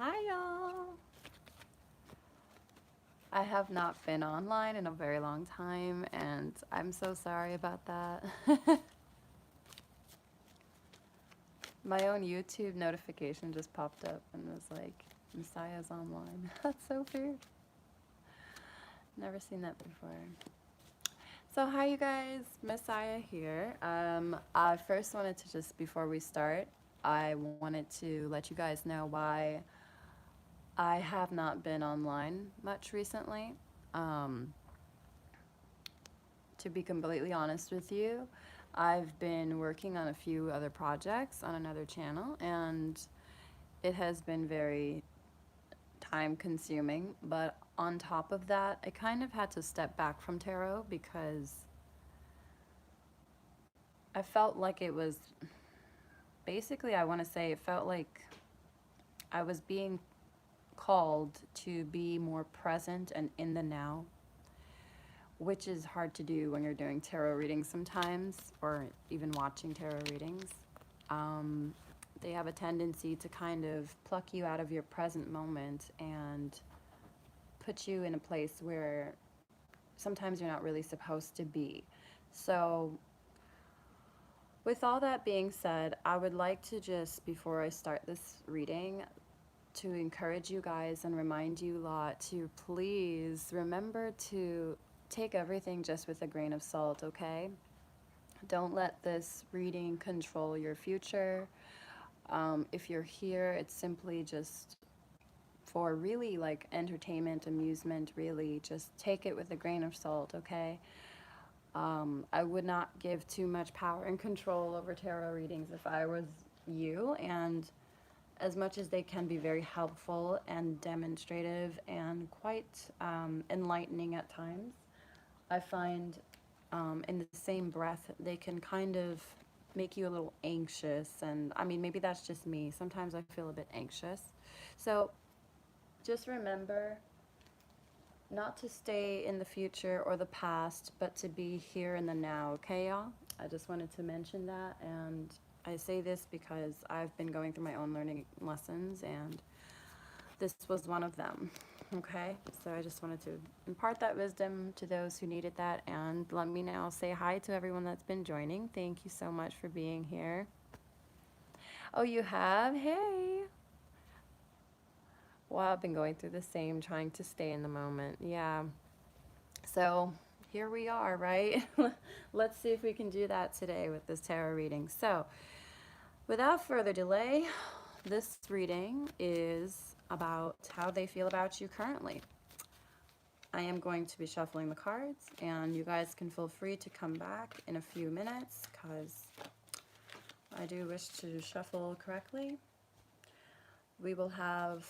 Hi y'all! I have not been online in a very long time and I'm so sorry about that. My own YouTube notification just popped up and was like, Messiah's online. That's so weird. Never seen that before. So hi you guys, Messiah here. I first wanted to just, before we start, I wanted to let you guys know why I have not been online much recently. Um, to be completely honest with you, I've been working on a few other projects on another channel, and it has been very time consuming. But on top of that, I kind of had to step back from tarot because I felt like it was basically, I want to say, it felt like I was being called to be more present and in the now, which is hard to do when you're doing tarot readings sometimes, or even watching tarot readings. Um, they have a tendency to kind of pluck you out of your present moment and put you in a place where sometimes you're not really supposed to be. So, with all that being said, I would like to just, before I start this reading, to encourage you guys and remind you lot to please remember to take everything just with a grain of salt, okay? Don't let this reading control your future. If you're here, it's simply just for really like entertainment, amusement, really. Just take it with a grain of salt, okay? I would not give too much power and control over tarot readings if I was you, and as much as they can be very helpful and demonstrative and quite enlightening at times, I find in the same breath they can kind of make you a little anxious. And I mean, maybe that's just me. Sometimes I feel a bit anxious. So just remember not to stay in the future or the past, but to be here in the now, okay, y'all? I just wanted to mention that, and I say this because I've been going through my own learning lessons, and this was one of them, okay? So I just wanted to impart that wisdom to those who needed that, and let me now say hi to everyone that's been joining. Thank you so much for being here. Oh, you have? Hey! Well, I've been going through the same, trying to stay in the moment. Yeah. So here we are, right? Let's see if we can do that today with this tarot reading. So without further delay, this reading is about how they feel about you currently. I am going to be shuffling the cards, and you guys can feel free to come back in a few minutes because I do wish to shuffle correctly. We will have,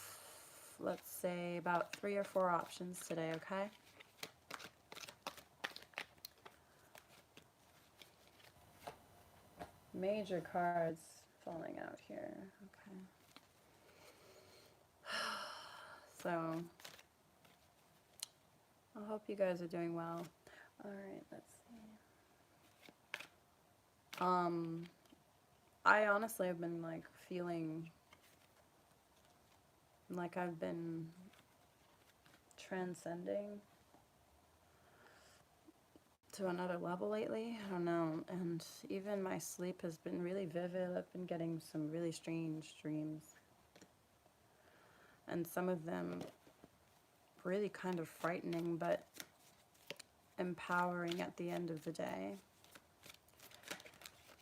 let's say, about 3 or 4 options today, okay? Major cards falling out here, okay. So, I hope you guys are doing well. Alright, let's see. I honestly have been like feeling like I've been transcending to another level lately. I don't know. And even my sleep has been really vivid. I've been getting some really strange dreams. And some of them really kind of frightening, but empowering at the end of the day.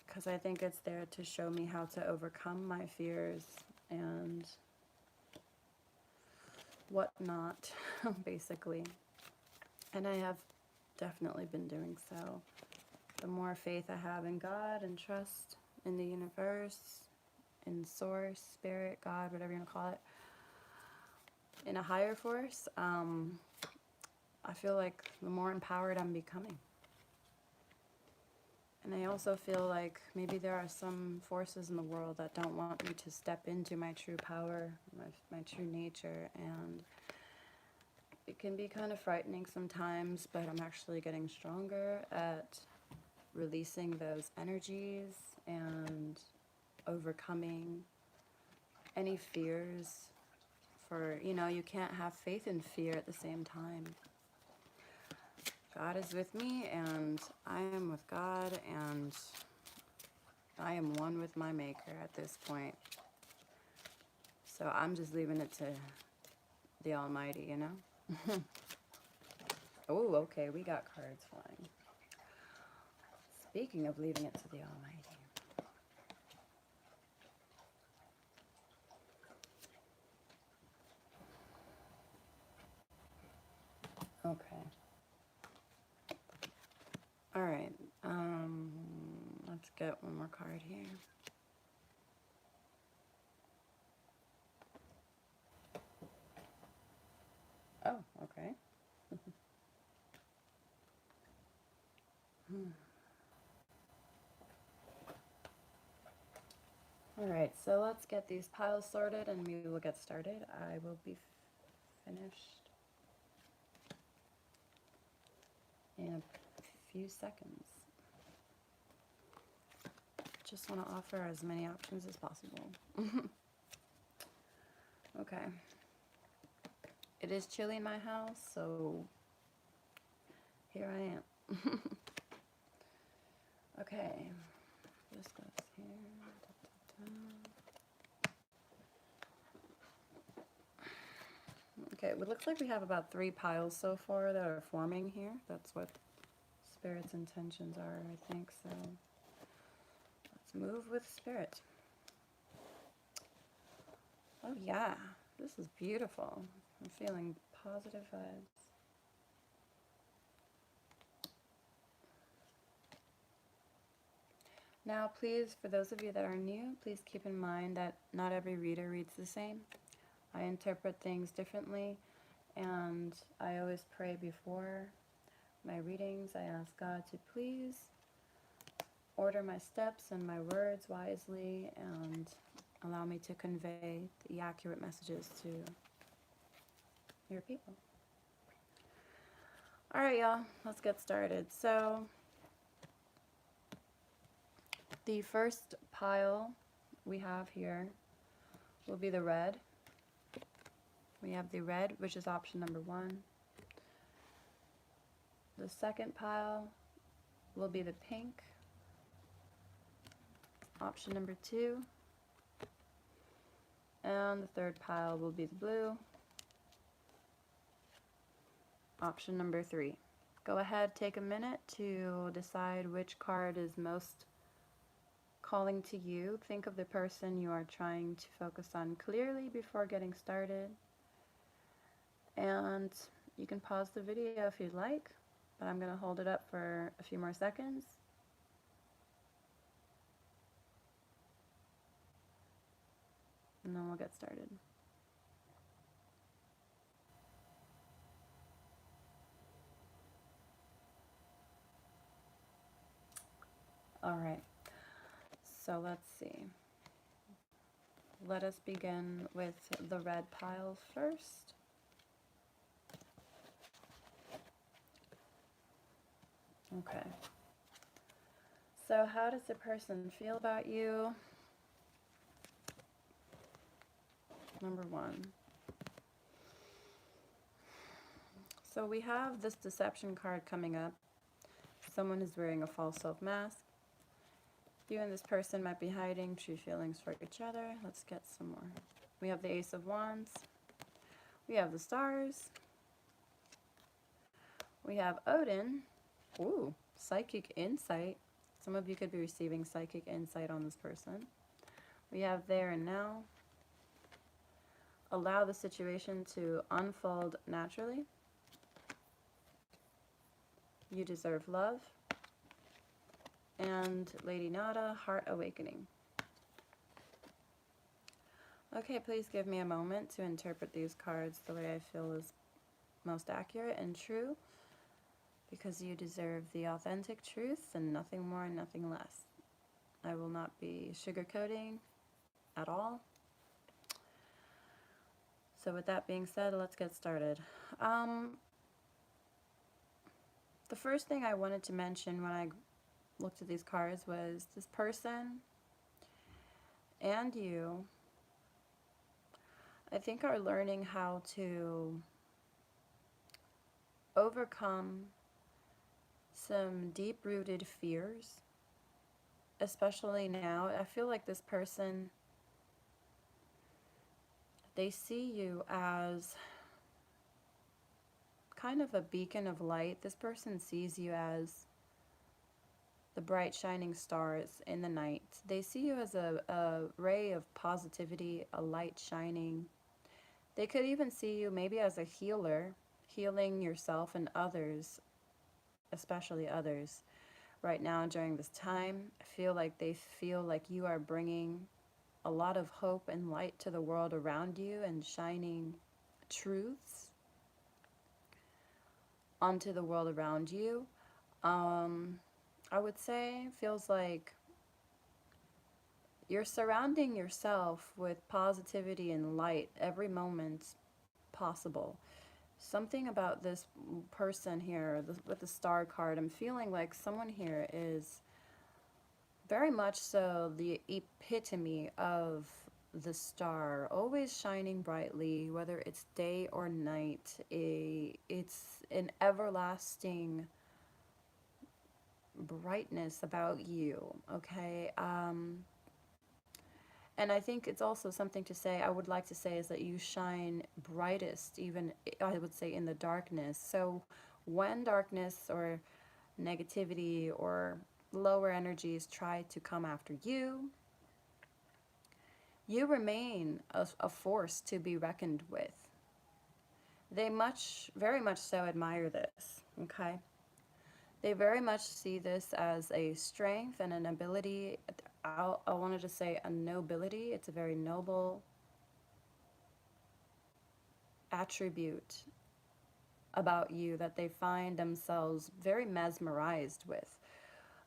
Because I think it's there to show me how to overcome my fears and whatnot, basically. And I have definitely been doing so. The more faith I have in God and trust in the universe, in source, spirit, God, whatever you want to call it, in a higher force, I feel like the more empowered I'm becoming. And I also feel like maybe there are some forces in the world that don't want me to step into my true power, my true nature, and it can be kind of frightening sometimes, but I'm actually getting stronger at releasing those energies and overcoming any fears for, you know, you can't have faith and fear at the same time. God is with me, and I am with God, and I am one with my Maker at this point. So I'm just leaving it to the Almighty, you know? Oh, okay, we got cards flying. Speaking of leaving it to the Almighty. Okay. All right. Let's get one more card here. Oh, okay. All right, so let's get these piles sorted and we will get started. I will be finished in a few seconds. Just want to offer as many options as possible. Okay. It is chilly in my house, so here I am. Okay. This goes here. Da, da, da. Okay, it looks like we have about 3 piles so far that are forming here. That's what Spirit's intentions are, I think. So let's move with Spirit. Oh yeah, this is beautiful. I'm feeling positive vibes. Now, please, for those of you that are new, please keep in mind that not every reader reads the same. I interpret things differently, and I always pray before my readings. I ask God to please order my steps and my words wisely and allow me to convey the accurate messages to your people. All right, y'all, let's get started. So the first pile we have here will be the red. We have the red, which is option number 1. The second pile will be the pink, option number 2. And the third pile will be the blue, option number 3. Go ahead, take a minute to decide which card is most calling to you. Think of the person you are trying to focus on clearly before getting started. And you can pause the video if you'd like, but I'm going to hold it up for a few more seconds. And then we'll get started. All right, so let's see. Let us begin with the red pile first. Okay. So how does the person feel about you? Number 1. So we have this deception card coming up. Someone is wearing a false self mask. You and this person might be hiding true feelings for each other. Let's get some more. We have the Ace of Wands. We have the Stars. We have Odin. Ooh, Psychic Insight. Some of you could be receiving psychic insight on this person. We have There and Now. Allow the situation to unfold naturally. You Deserve Love. And Lady Nada, Heart Awakening. Okay, please give me a moment to interpret these cards the way I feel is most accurate and true, because you deserve the authentic truth and nothing more and nothing less. I will not be sugarcoating at all. So with that being said, let's get started. The first thing I wanted to mention when I looked at these cards was this person and you I think are learning how to overcome some deep rooted fears, especially now. I feel like this person, they see you as kind of a beacon of light. This person sees you as the bright shining stars in the night. They see you as a ray of positivity, a light shining. They could even see you maybe as a healer, healing yourself and others, especially others. Right now, during this time, I feel like they feel like you are bringing a lot of hope and light to the world around you and shining truths onto the world around you. Um, I would say feels like you're surrounding yourself with positivity and light every moment possible. Something about this person here with the star card, I'm feeling like someone here is very much so the epitome of the star, always shining brightly, whether it's day or night. It's an everlasting brightness about you, okay? And I think it's also something to say, I would like to say, is that you shine brightest, even I would say in the darkness. So when darkness or negativity or lower energies try to come after you, you remain a force to be reckoned with. They very much so admire this, okay? They very much see this as a strength and an ability. I wanted to say a nobility. It's a very noble attribute about you that they find themselves very mesmerized with.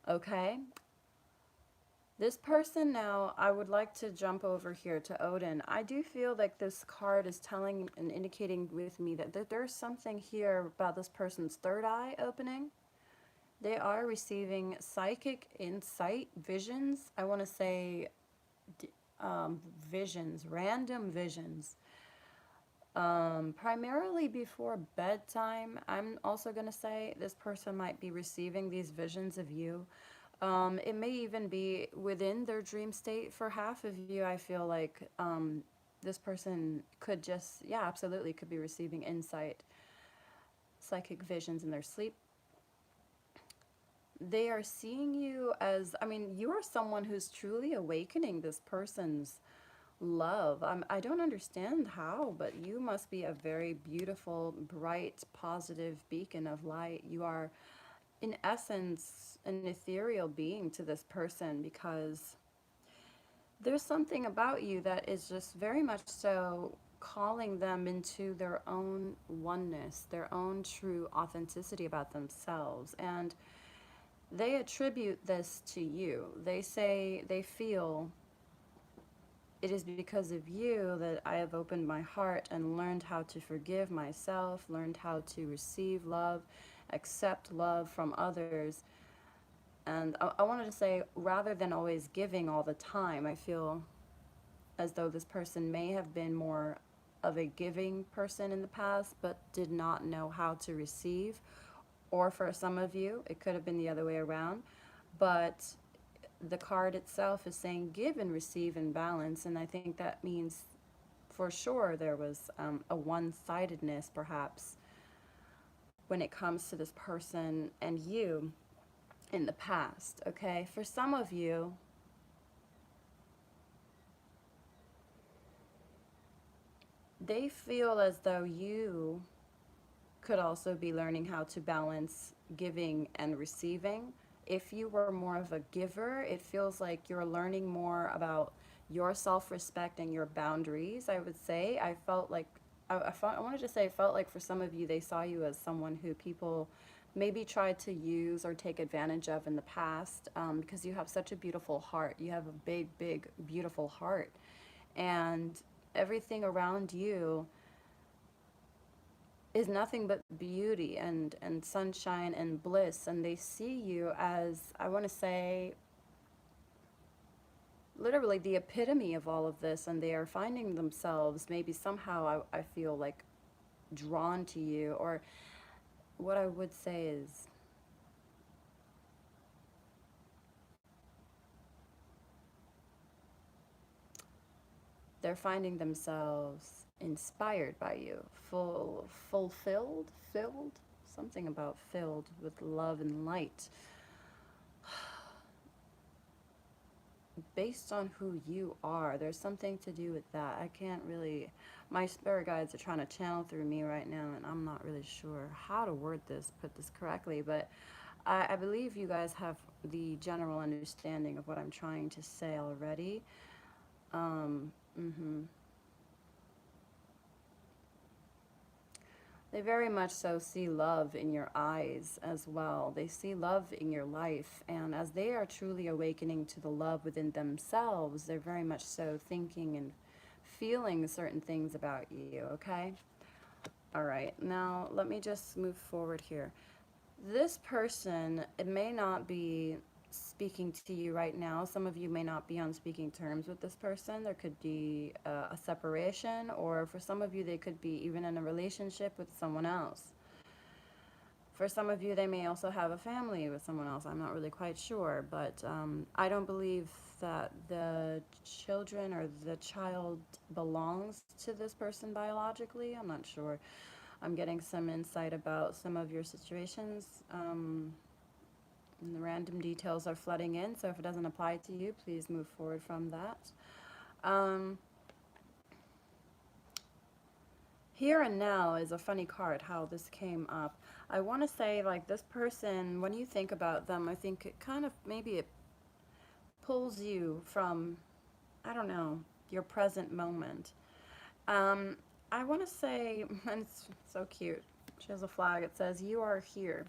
Okay? This person now, I would like to jump over here to Odin. I do feel like this card is telling and indicating with me that there's something here about this person's third eye opening. They are receiving psychic insight, visions. I want to say visions, random visions. Primarily before bedtime, I'm also going to say this person might be receiving these visions of you. It may even be within their dream state. For half of you, I feel like this person could just, yeah, absolutely could be receiving insight, psychic visions in their sleep. They are seeing you as, I mean, you are someone who's truly awakening this person's love. I don't understand how, but you must be a very beautiful, bright, positive beacon of light. You are, in essence, an ethereal being to this person because there's something about you that is just very much so calling them into their own oneness, their own true authenticity about themselves. And they attribute this to you. They say, they feel it is because of you that I have opened my heart and learned how to forgive myself, learned how to receive love, accept love from others. And I wanted to say, rather than always giving all the time, I feel as though this person may have been more of a giving person in the past, but did not know how to receive. Or for some of you, it could have been the other way around. But the card itself is saying give and receive in balance, and I think that means for sure there was a one-sidedness perhaps when it comes to this person and you in the past. Okay, for some of you, they feel as though you could also be learning how to balance giving and receiving. If you were more of a giver, it feels like you're learning more about your self-respect and your boundaries, I would say. I felt like, I wanted to say, I felt like for some of you, they saw you as someone who people maybe tried to use or take advantage of in the past because you have such a beautiful heart. You have a big, big, beautiful heart. And everything around you is nothing but beauty and sunshine and bliss, and they see you as, I want to say, literally the epitome of all of this, and they are finding themselves maybe somehow, I feel like, drawn to you. Or what I would say is, they're finding themselves inspired by you, fulfilled, filled, something about filled with love and light, based on who you are. There's something to do with that. I can't really, my spirit guides are trying to channel through me right now, and I'm not really sure how to word this, put this correctly, but I believe you guys have the general understanding of what I'm trying to say already. Um, mm-hmm. They very much so see love in your eyes as well. They see love in your life. And as they are truly awakening to the love within themselves, they're very much so thinking and feeling certain things about you, okay? All right, now let me just move forward here. This person, it may not be speaking to you right now. Some of you may not be on speaking terms with this person. There could be a separation, or for some of you, they could be even in a relationship with someone else. For some of you, they may also have a family with someone else. I'm not really quite sure, but I don't believe that the children or the child belongs to this person biologically. I'm not sure. I'm getting some insight about some of your situations. And the random details are flooding in, so if it doesn't apply to you, please move forward from that. Um, Here and now is a funny card, how this came up. I want to say, like, this person, when you think about them, I think it kind of, maybe it pulls you from, I don't know, your present moment. Um, I want to say, and it's so cute. She has a flag. It says, "You are here."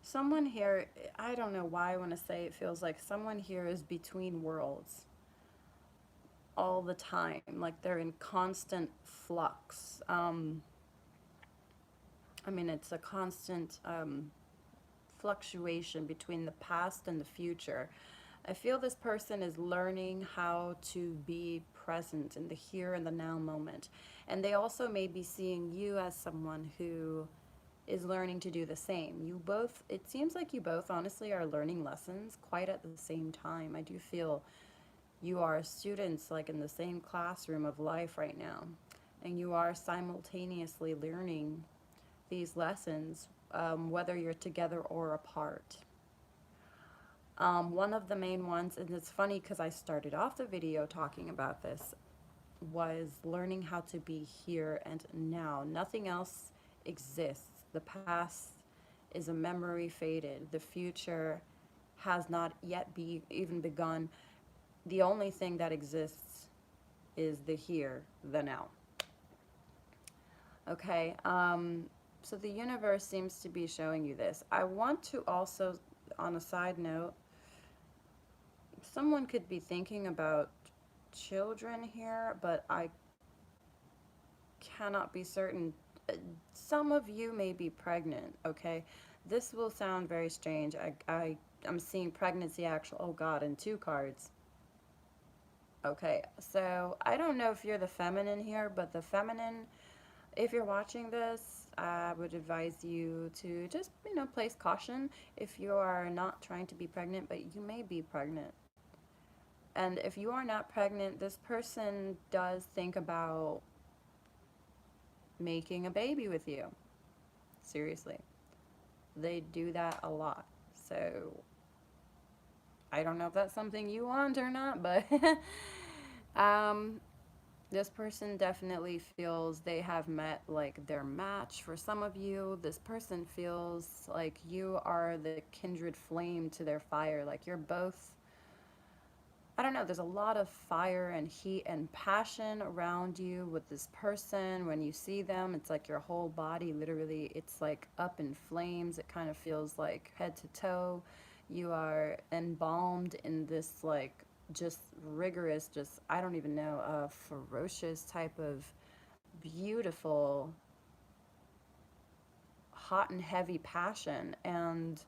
Someone here, I don't know why I want to say it feels like someone here is between worlds all the time. Like they're in constant flux. I mean, it's a constant fluctuation between the past and the future. I feel this person is learning how to be present in the here and the now moment. And they also may be seeing you as someone who is learning to do the same. You both, it seems like you both honestly are learning lessons quite at the same time. I do feel you are students like in the same classroom of life right now. And you are simultaneously learning these lessons, whether you're together or apart. One of the main ones, and it's funny because I started off the video talking about this, was learning how to be here and now. Nothing else exists. The past is a memory faded. The future has not yet even begun. The only thing that exists is the here, the now. Okay, so the universe seems to be showing you this. I want to also, on a side note, someone could be thinking about children here, but I cannot be certain. Some of you may be pregnant, okay? This will sound very strange. I'm seeing pregnancy actual, oh God, and two cards. Okay, so I don't know if you're the feminine here, but the feminine, if you're watching this, I would advise you to just, place caution if you are not trying to be pregnant, but you may be pregnant. And if you are not pregnant, this person does think about making a baby with you. Seriously. They do that a lot. So I don't know if that's something you want or not, but um, this person definitely feels they have met like their match. For some of you, this person feels like you are the kindred flame to their fire. Like you're both, I don't know, there's a lot of fire and heat and passion around you with this person. When you see them, it's like your whole body literally, it's like up in flames. It kind of feels like head to toe. You are embalmed in this like just rigorous, just, I don't even know, ferocious type of beautiful hot and heavy passion, and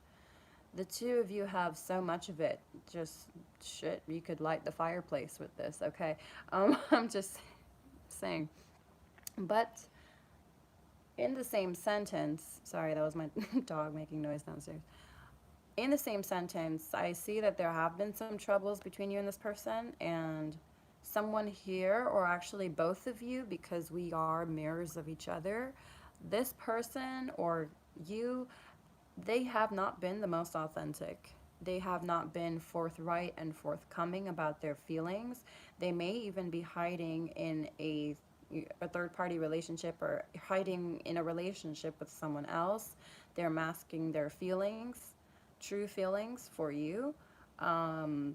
the two of you have so much of it. Just shit, you could light the fireplace with this, okay? I'm just saying. But in the same sentence, sorry, that was my dog making noise downstairs. In the same sentence, I see that there have been some troubles between you and this person, and someone here, or actually both of you, because we are mirrors of each other, this person or you, they have not been the most authentic. They have not been forthright and forthcoming about their feelings. They may even be hiding in a third party relationship, or hiding in a relationship with someone else. They're masking their feelings, true feelings, for you. Um,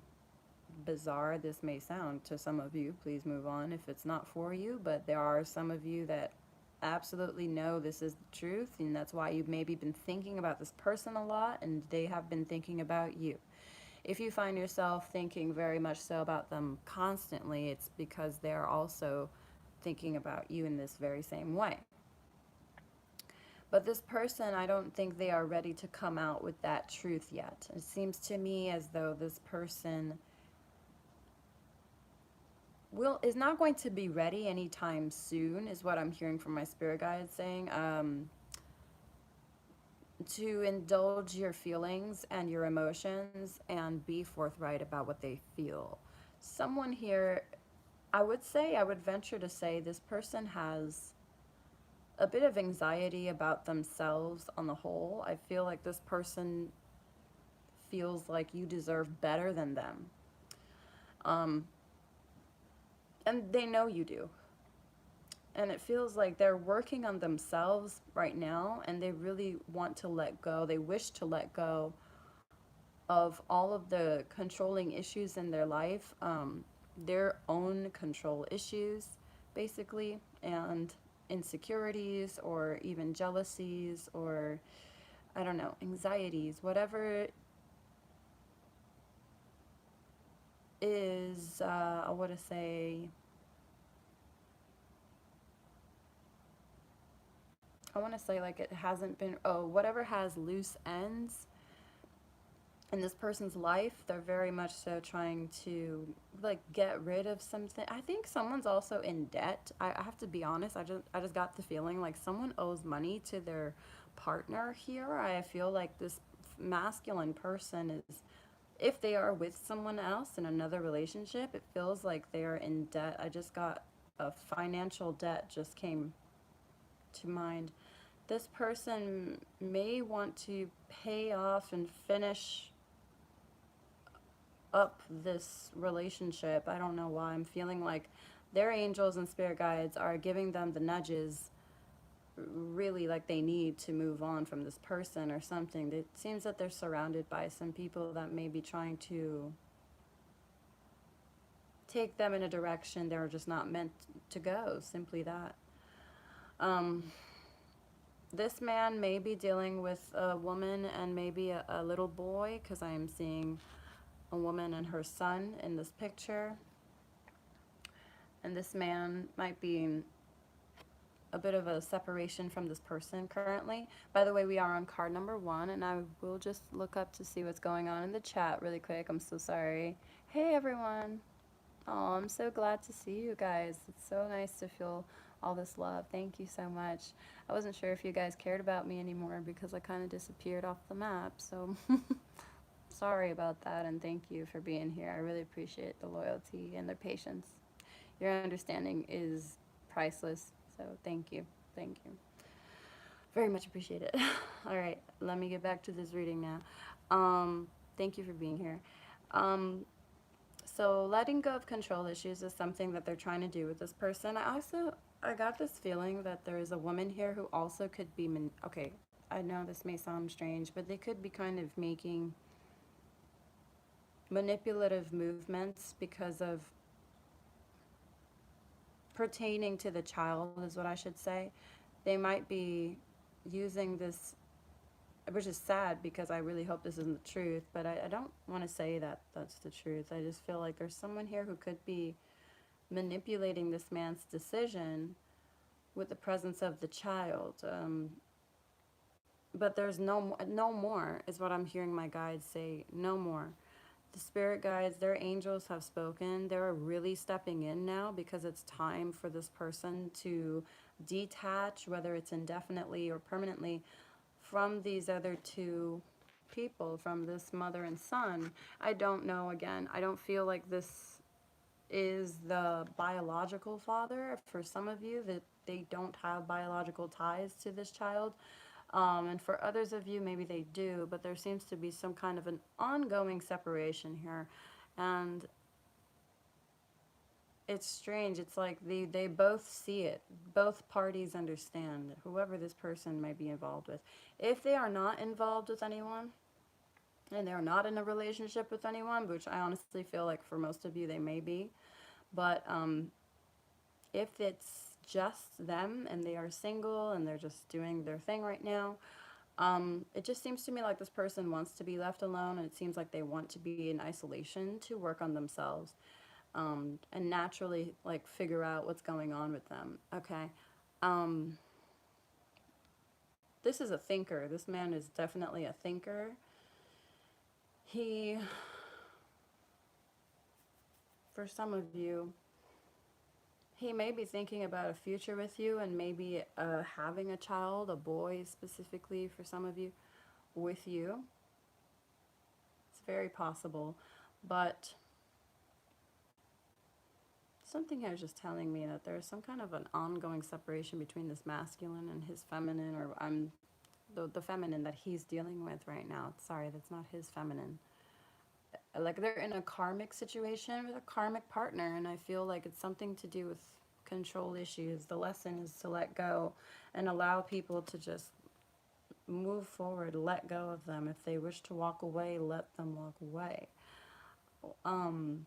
Bizarre this may sound to some of you, please move on if it's not for you, but there are some of you that absolutely know this is the truth, and that's why you've maybe been thinking about this person a lot, and they have been thinking about you. If you find yourself thinking very much so about them constantly, it's because they're also thinking about you in this very same way. But this person, I don't think they are ready to come out with that truth yet. It seems to me as though this person is not going to be ready anytime soon, is what I'm hearing from my spirit guides saying. To indulge your feelings and your emotions and be forthright about what they feel. Someone here, I would venture to say this person has a bit of anxiety about themselves on the whole. I feel like this person feels like you deserve better than them. Um, and they know you do. And it feels like they're working on themselves right now, and they really want to let go. They wish to let go of all of the controlling issues in their life, their own control issues, basically, and insecurities, or even jealousies, or I don't know, anxieties, whatever is, I want to say, like it hasn't been, oh, whatever has loose ends in this person's life, they're very much so trying to like get rid of something. I think someone's also in debt. I have to be honest. I just got the feeling like someone owes money to their partner here. I feel like this masculine person is, if they are with someone else in another relationship, it feels like they are in debt. I just got a financial debt just came to mind. This person may want to pay off and finish up this relationship. I don't know why. I'm feeling like their angels and spirit guides are giving them the nudges, really, like they need to move on from this person or something. It seems that they're surrounded by some people that may be trying to take them in a direction they're just not meant to go. Simply that. Um, this man may be dealing with a woman and maybe a little boy, because I am seeing a woman and her son in this picture. And this man might be a bit of a separation from this person currently. By the way, we are on card number 1, and I will just look up to see what's going on in the chat really quick. I'm so sorry. Hey, everyone. Oh, I'm so glad to see you guys. It's so nice to feel all this love. Thank you so much. I wasn't sure if you guys cared about me anymore because I kind of disappeared off the map, so sorry about that, and thank you for being here. I really appreciate the loyalty and the patience. Your understanding is priceless, so thank you. Thank you. Very much appreciate it. All right, let me get back to this reading now. Thank you for being here. So letting go of control issues is something that they're trying to do with this person. I got this feeling that there is a woman here who also could be, okay, I know this may sound strange, but they could be kind of making manipulative movements because of pertaining to the child, is what I should say. They might be using this, which is sad because I really hope this isn't the truth, but I don't want to say that that's the truth. I just feel like there's someone here who could be manipulating this man's decision with the presence of the child. but there's no more is what I'm hearing my guides say. No more. The spirit guides, their angels have spoken. They're really stepping in now because it's time for this person to detach, whether it's indefinitely or permanently, from these other two people, from this mother and son. I don't know. Again, I don't feel like this is the biological father. For some of you, that they don't have biological ties to this child. And for others of you, maybe they do, but there seems to be some kind of an ongoing separation here. And it's strange. It's like they both see it. Both parties understand, whoever this person may be involved with. If they are not involved with anyone, and they're not in a relationship with anyone, which I honestly feel like for most of you they may be, but if it's just them and they are single and they're just doing their thing right now, it just seems to me like this person wants to be left alone, and it seems like they want to be in isolation to work on themselves, and naturally like figure out what's going on with them. Okay. Um, this is a thinker. This man is definitely a thinker. He, for some of you, he may be thinking about a future with you and maybe having a child, a boy specifically for some of you, with you. It's very possible. But something here is just telling me that there's some kind of an ongoing separation between this masculine and his feminine, or the feminine that he's dealing with right now. Sorry, that's not his feminine. Like they're in a karmic situation with a karmic partner, and I feel like it's something to do with control issues. The lesson is to let go and allow people to just move forward, let go of them. If they wish to walk away, let them walk away. Um,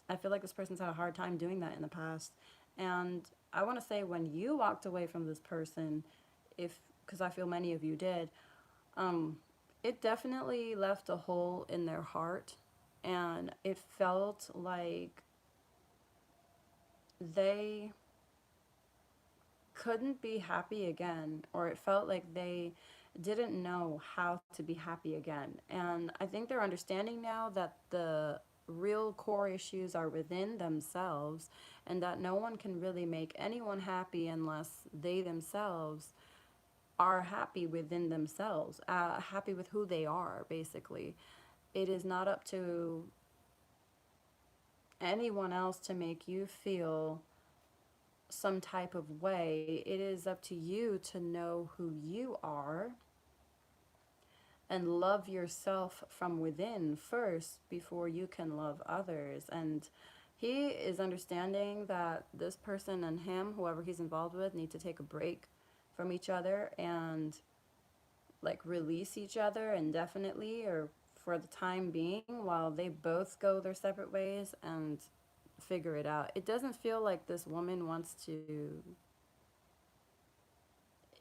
I feel like this person's had a hard time doing that in the past. And I want to say when you walked away from this person, if because I feel many of you did, um, it definitely left a hole in their heart, and it felt like they couldn't be happy again, or it felt like they didn't know how to be happy again. And I think they're understanding now that the real core issues are within themselves, and that no one can really make anyone happy unless they themselves are happy within themselves, happy with who they are, basically. It is not up to anyone else to make you feel some type of way. It is up to you to know who you are and love yourself from within first before you can love others. And he is understanding that this person and him, whoever he's involved with, need to take a break from each other and like release each other indefinitely or for the time being while they both go their separate ways and figure it out. It doesn't feel like this woman wants to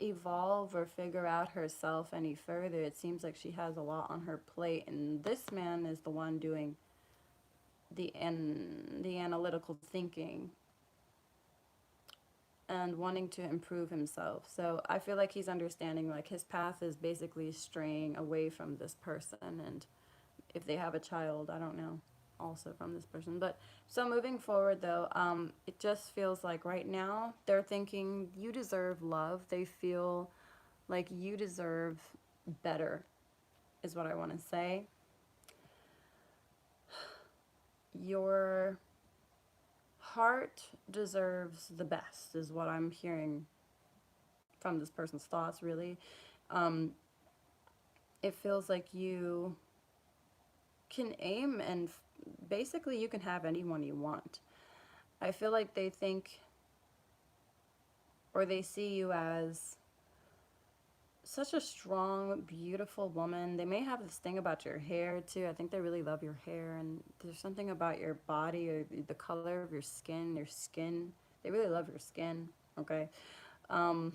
evolve or figure out herself any further. It seems like she has a lot on her plate, and this man is the one doing the analytical thinking and wanting to improve himself. So I feel like he's understanding like his path is basically straying away from this person, and if they have a child, I don't know, also from this person. But so moving forward though, it just feels like right now they're thinking you deserve love. They feel like you deserve better, is what I want to say. Your heart deserves the best, is what I'm hearing from this person's thoughts, really. Um, it feels like you can aim and basically you can have anyone you want. I feel like they think or they see you as such a strong, beautiful woman. They may have this thing about your hair too. I think they really love your hair, and there's something about your body or the color of your skin. Your skin, they really love your skin. Okay, um,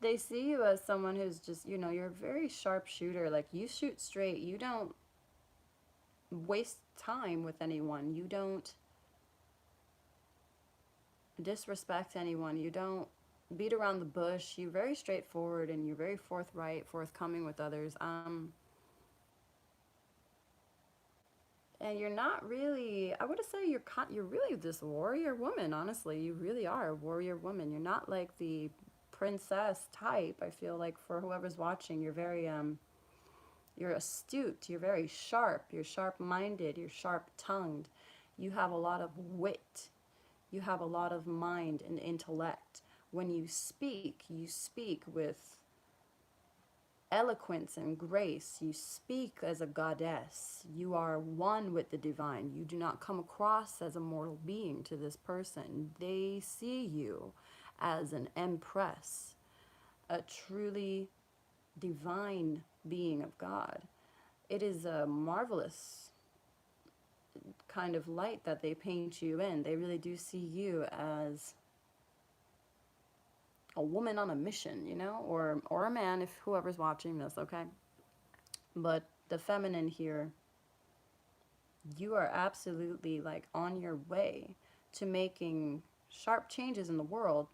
they see you as someone who's just, you're a very sharp shooter. Like you shoot straight. You don't waste time with anyone. You don't disrespect anyone. You don't. beat around the bush. You're very straightforward and you're very forthright, forthcoming with others. And you're not really, I would say you're really this warrior woman, honestly. You really are a warrior woman. You're not like the princess type. I feel like for whoever's watching, you're very you're astute, you're very sharp, you're sharp-minded, you're sharp-tongued. You have a lot of wit. You have a lot of mind and intellect. When you speak with eloquence and grace. You speak as a goddess. You are one with the divine. You do not come across as a mortal being to this person. They see you as an empress, a truly divine being of God. It is a marvelous kind of light that they paint you in. They really do see you as a woman on a mission, or a man if whoever's watching this, okay? But the feminine here, you are absolutely like on your way to making sharp changes in the world,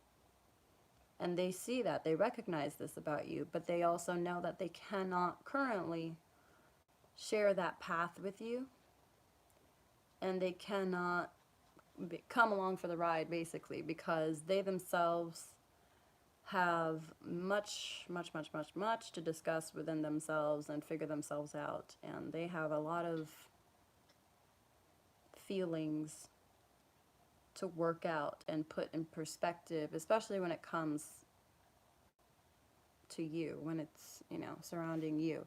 and they see that, they recognize this about you, but they also know that they cannot currently share that path with you, and they cannot come along for the ride basically because they themselves have much to discuss within themselves and figure themselves out, and they have a lot of feelings to work out and put in perspective, especially when it comes to you, when it's, surrounding you.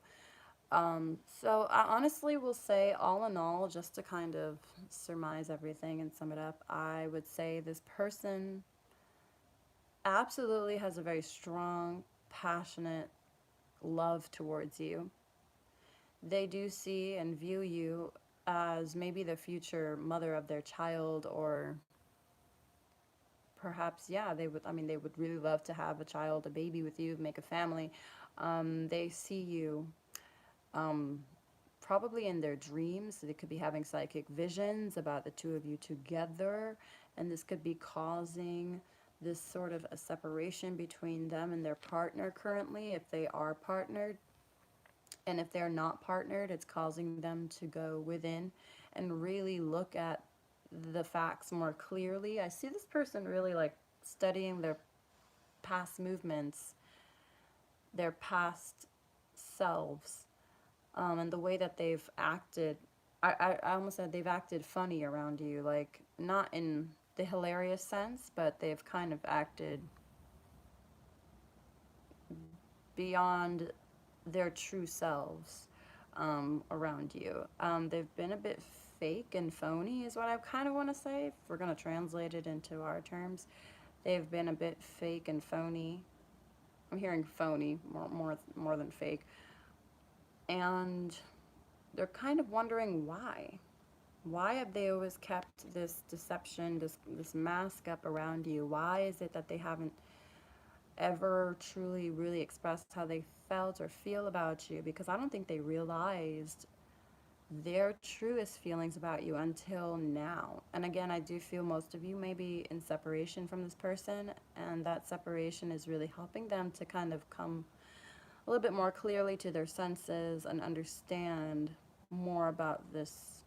So I honestly will say, all in all, just to kind of surmise everything and sum it up, I would say this person absolutely has a very strong, passionate love towards you. They do see and view you as maybe the future mother of their child, or perhaps, yeah, they would really love to have a child, a baby with you, make a family. They see you um, probably in their dreams. They could be having psychic visions about the two of you together, and this could be causing this sort of a separation between them and their partner currently, if they are partnered. And if they're not partnered, it's causing them to go within and really look at the facts more clearly. I see this person really like studying their past movements, their past selves, and the way that they've acted. I almost said they've acted funny around you, like not in the hilarious sense, but they've kind of acted beyond their true selves around you. They've been a bit fake and phony, is what I kind of want to say. If we're going to translate it into our terms, they've been a bit fake and phony. I'm hearing phony more than fake, and they're kind of wondering why. Why have they always kept this deception, this mask up around you? Why is it that they haven't ever truly really expressed how they felt or feel about you? Because I don't think they realized their truest feelings about you until now. And again, I do feel most of you may be in separation from this person, and that separation is really helping them to kind of come a little bit more clearly to their senses and understand more about this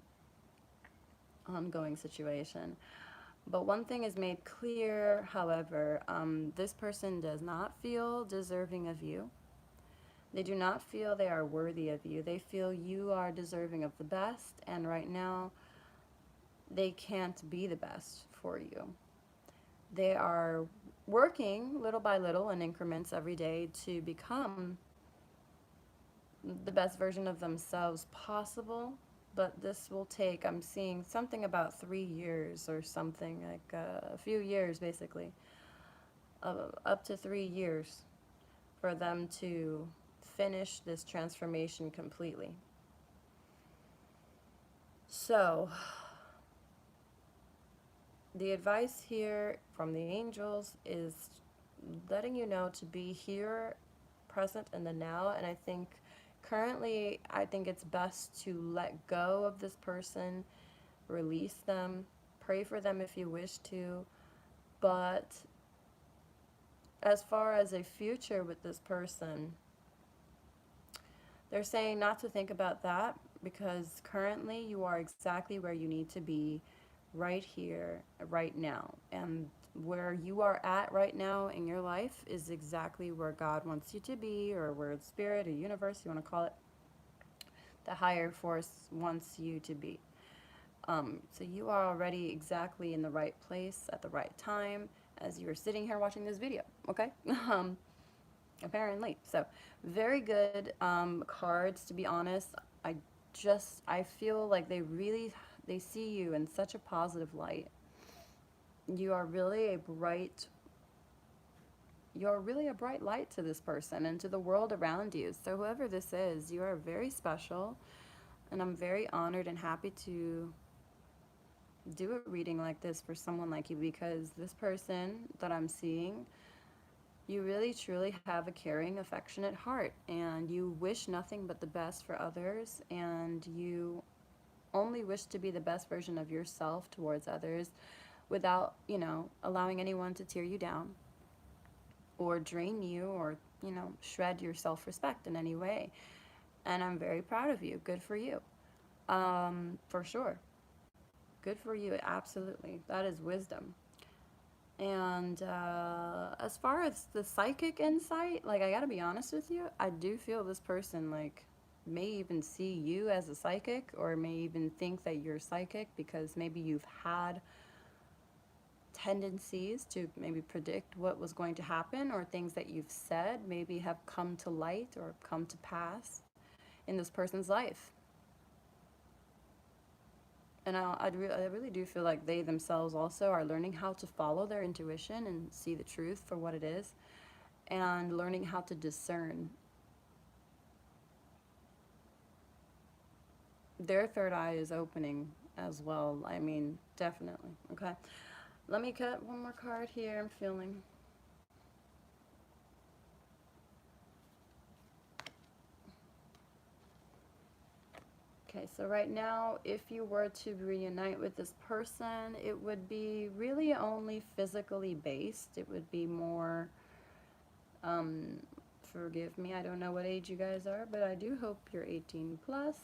ongoing situation. But one thing is made clear, however, this person does not feel deserving of you. They do not feel they are worthy of you. They feel you are deserving of the best, and right now they can't be the best for you. They are working little by little in increments every day to become the best version of themselves possible, but this will take, I'm seeing something about 3 years or something, like a few years basically, up to 3 years for them to finish this transformation completely. So, the advice here from the angels is letting you know to be here, present in the now, and I think currently, I think it's best to let go of this person, release them, pray for them if you wish to, but As far as a future with this person, they're saying not to think about that because currently you are exactly where you need to be right here, right now. And where you are at right now in your life is exactly where God wants you to be, or where spirit or universe, you want to call it, the higher force wants you to be. So you are already exactly in the right place at the right time as you are sitting here watching this video, okay? Apparently. So, very good cards, to be honest. I I feel like they see you in such a positive light. You are really a bright, you're really a bright light to this person and to the world around you. So, whoever this is, you are very special. And I'm very honored and happy to do a reading like this for someone like you because this person that I'm seeing, you really truly have a caring, affectionate heart, and you wish nothing but the best for others, and you only wish to be the best version of yourself towards others without, allowing anyone to tear you down or drain you or, shred your self respect in any way. And I'm very proud of you. Good for you. For sure. Good for you. Absolutely. That is wisdom. And as far as the psychic insight, like, I gotta be honest with you, I do feel this person, like, may even see you as a psychic or may even think that you're psychic because maybe you've had tendencies to maybe predict what was going to happen, or things that you've said maybe have come to light or come to pass in this person's life. And I really do feel like they themselves also are learning how to follow their intuition and see the truth for what it is, and learning how to discern. Their third eye is opening as well. I mean, definitely. Okay. Let me cut one more card here. I'm feeling. Okay, so right now, if you were to reunite with this person, it would be really only physically based. It would be more, um, forgive me, I don't know what age you guys are, but I do hope you're 18 plus,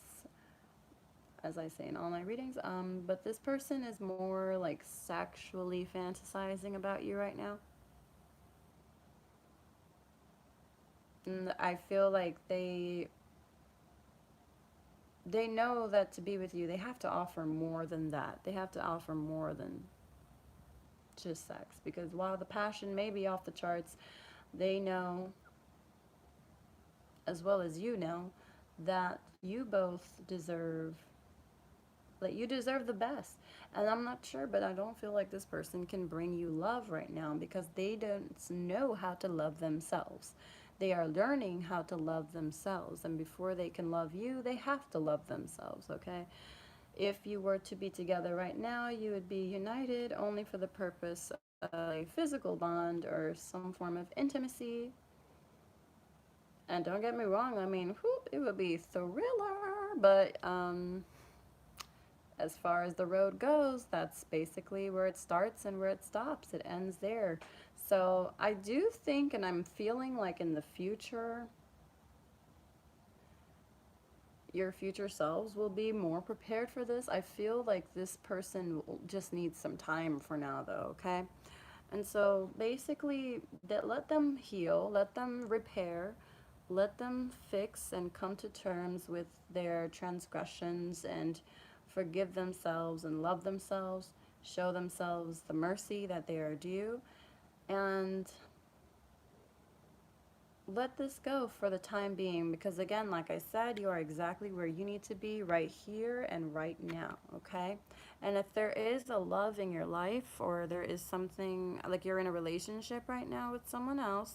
as I say in all my readings. But this person is more like sexually fantasizing about you right now. And I feel like they know that to be with you, they have to offer more than that. They have to offer more than just sex. Because while the passion may be off the charts, they know, as well as you know, that you both deserve, that you deserve the best. And I'm not sure, but I don't feel like this person can bring you love right now because they don't know how to love themselves. They are learning how to love themselves. And before they can love you, they have to love themselves, okay? If you were to be together right now, you would be united only for the purpose of a physical bond or some form of intimacy. And don't get me wrong, I mean, whoop, it would be thriller, but as far as the road goes, that's basically where it starts and where it stops. It ends there. So I do think, and I'm feeling like in the future, your future selves will be more prepared for this. I feel like this person just needs some time for now, though, okay? And so basically, that let them heal, let them repair, let them fix and come to terms with their transgressions and forgive themselves and love themselves, show themselves the mercy that they are due, and let this go for the time being because, again, like I said, you are exactly where you need to be right here and right now, okay? And if there is a love in your life, or there is something like you're in a relationship right now with someone else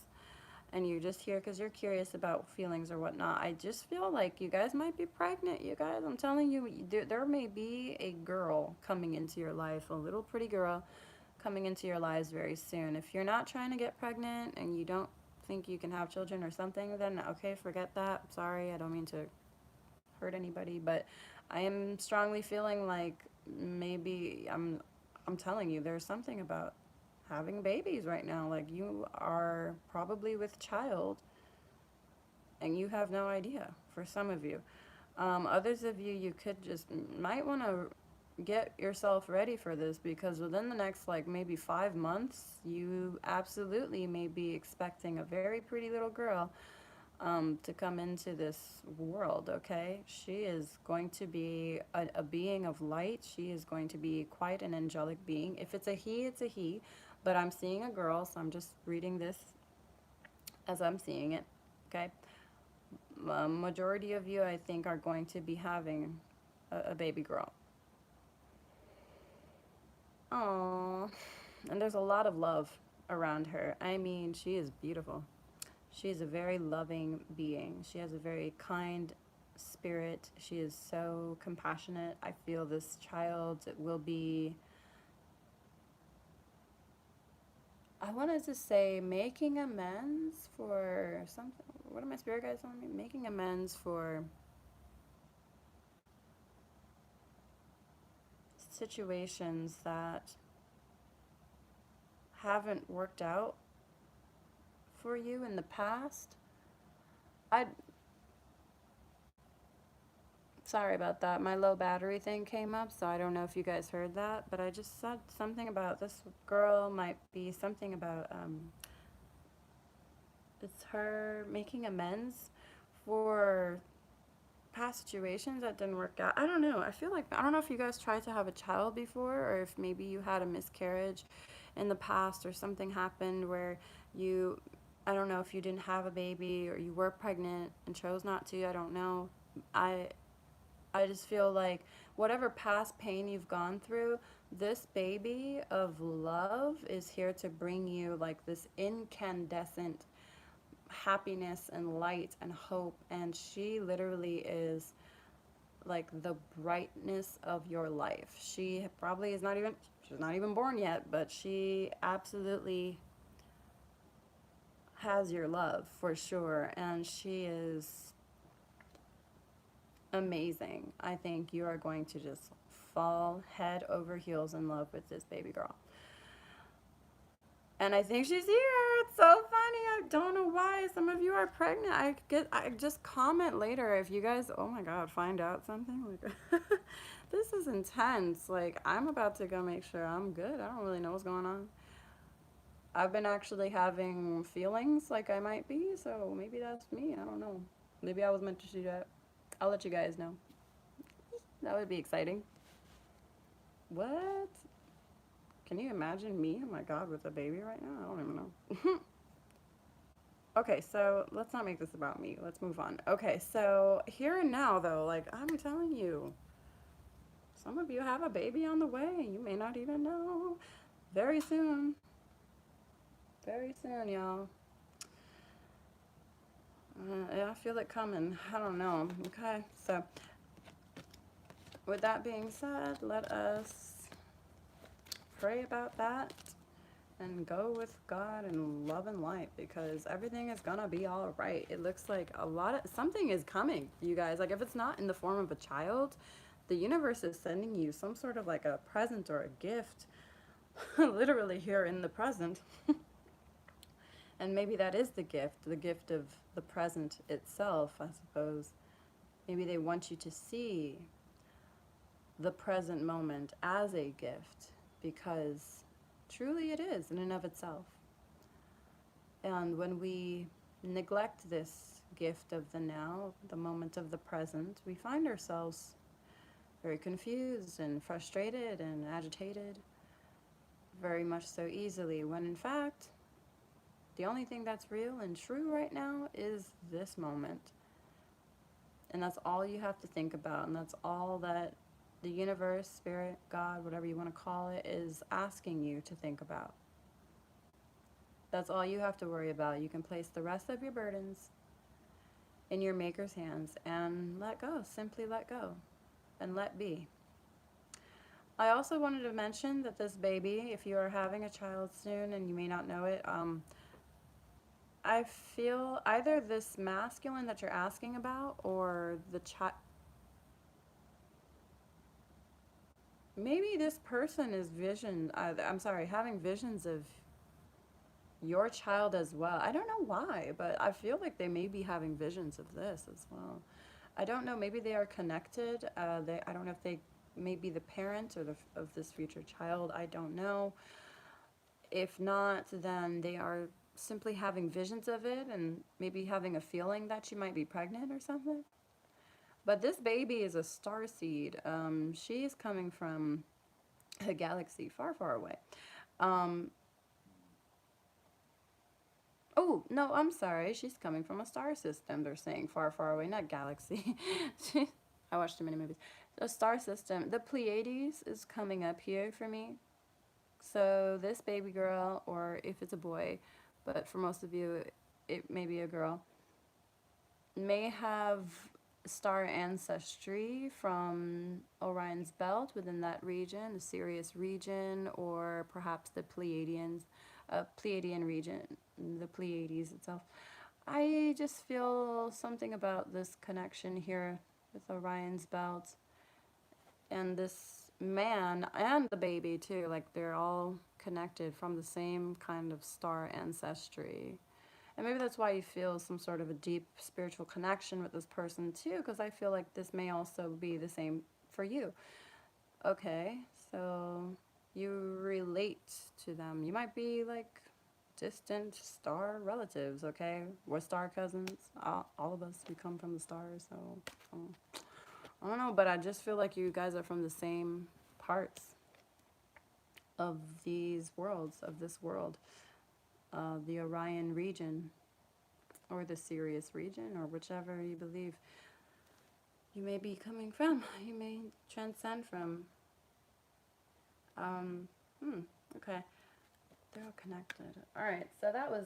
and you're just here because you're curious about feelings or whatnot, I just feel like you guys might be pregnant. You guys, I'm telling you, there may be a girl coming into your life, a little pretty girl coming into your lives very soon. If you're not trying to get pregnant and you don't think you can have children or something, then okay, forget that. Sorry, I don't mean to hurt anybody, but I am strongly feeling like maybe I'm telling you, there's something about having babies right now. Like, you are probably with child and you have no idea for some of you. Others of you, you could just might want to get yourself ready for this, because within the next like maybe 5 months, you absolutely may be expecting a very pretty little girl to come into this world, okay? She is going to be a being of light. She is going to be quite an angelic being. If it's a he, it's a he, but I'm seeing a girl, so I'm just reading this as I'm seeing it, okay? Majority of you, I think, are going to be having a baby girl. Aww. And there's a lot of love around her. I mean, she is beautiful. She is a very loving being. She has a very kind spirit. She is so compassionate. I feel this child will be, I wanted to say, making amends for something. What are my spirit guides telling me? Making amends for situations that haven't worked out for you in the past. I Sorry about that. My low battery thing came up, so I don't know if you guys heard that, but I just said something about this girl might be something about it's her making amends for past situations that didn't work out. I don't know. I feel like I don't know if you guys tried to have a child before, or if maybe you had a miscarriage in the past, or something happened where you, I don't know if you didn't have a baby or you were pregnant and chose not to. I don't know. I I just feel like whatever past pain you've gone through, this baby of love is here to bring you like this incandescent happiness and light and hope. And she literally is like the brightness of your life. She probably is not even, she's not even born yet, but she absolutely has your love for sure. And she is amazing. I think you are going to just fall head over heels in love with this baby girl. And I think she's here. It's so funny. I don't know why some of you are pregnant. I just comment later if you guys, oh my god, find out something like this is intense. Like, I'm about to go make sure I'm good. I don't really know what's going on. I've been actually having feelings like I might be, so maybe that's me. I don't know. Maybe I was meant to do that. I'll let you guys know. That would be exciting. What? Can you imagine me? Oh my god, with a baby right now? I don't even know. Okay, so let's not make this about me. Let's move on. Okay, so here and now, though, like I'm telling you, some of you have a baby on the way. You may not even know. Very soon. Very soon, y'all. Yeah, I feel it coming. I don't know. Okay, so with that being said, let us pray about that and go with God and love and light, because everything is gonna be all right. It looks like something is coming, you guys. Like, if it's not in the form of a child, the universe is sending you some sort of like a present or a gift, literally here in the present. And maybe that is the gift of the present itself, I suppose. Maybe they want you to see the present moment as a gift, because truly it is in and of itself. And when we neglect this gift of the now, the moment of the present, we find ourselves very confused and frustrated and agitated, very much so easily, when in fact, the only thing that's real and true right now is this moment. And that's all you have to think about, and that's all that the universe, spirit, God, whatever you want to call it, is asking you to think about. That's all you have to worry about. You can place the rest of your burdens in your maker's hands and let go. Simply let go and let be. I also wanted to mention that this baby, if you are having a child soon and you may not know it, I feel either this masculine that you're asking about, or the child, maybe this person is having visions of your child as well. I don't know why, but I feel like they may be having visions of this as well. I don't know. Maybe they are connected. I don't know if they may be the parent or of this future child. I don't know. If not, then they are simply having visions of it and maybe having a feeling that you might be pregnant or something. But this baby is a star seed. She's coming from a galaxy far, far away. Um, oh, no, I'm sorry. She's coming from a star system. They're saying far, far away, not galaxy. I watched too many movies. A star system. The Pleiades is coming up here for me. So this baby girl, or if it's a boy, but for most of you, it may be a girl, may have star ancestry from Orion's belt within that region, the Sirius region, or perhaps the Pleiadian region, the Pleiades itself. I just feel something about this connection here with Orion's belt and this man and the baby too. Like they're all connected from the same kind of star ancestry. And maybe that's why you feel some sort of a deep spiritual connection with this person too, because I feel like this may also be the same for you. Okay, so you relate to them. You might be like distant star relatives, okay? We're star cousins. All of us, we come from the stars, so um, I don't know, but I just feel like you guys are from the same parts of these worlds, of this world, the Orion region, or the Sirius region, or whichever you believe you may be coming from, you may transcend from. Um, okay, they're all connected. All right, so that was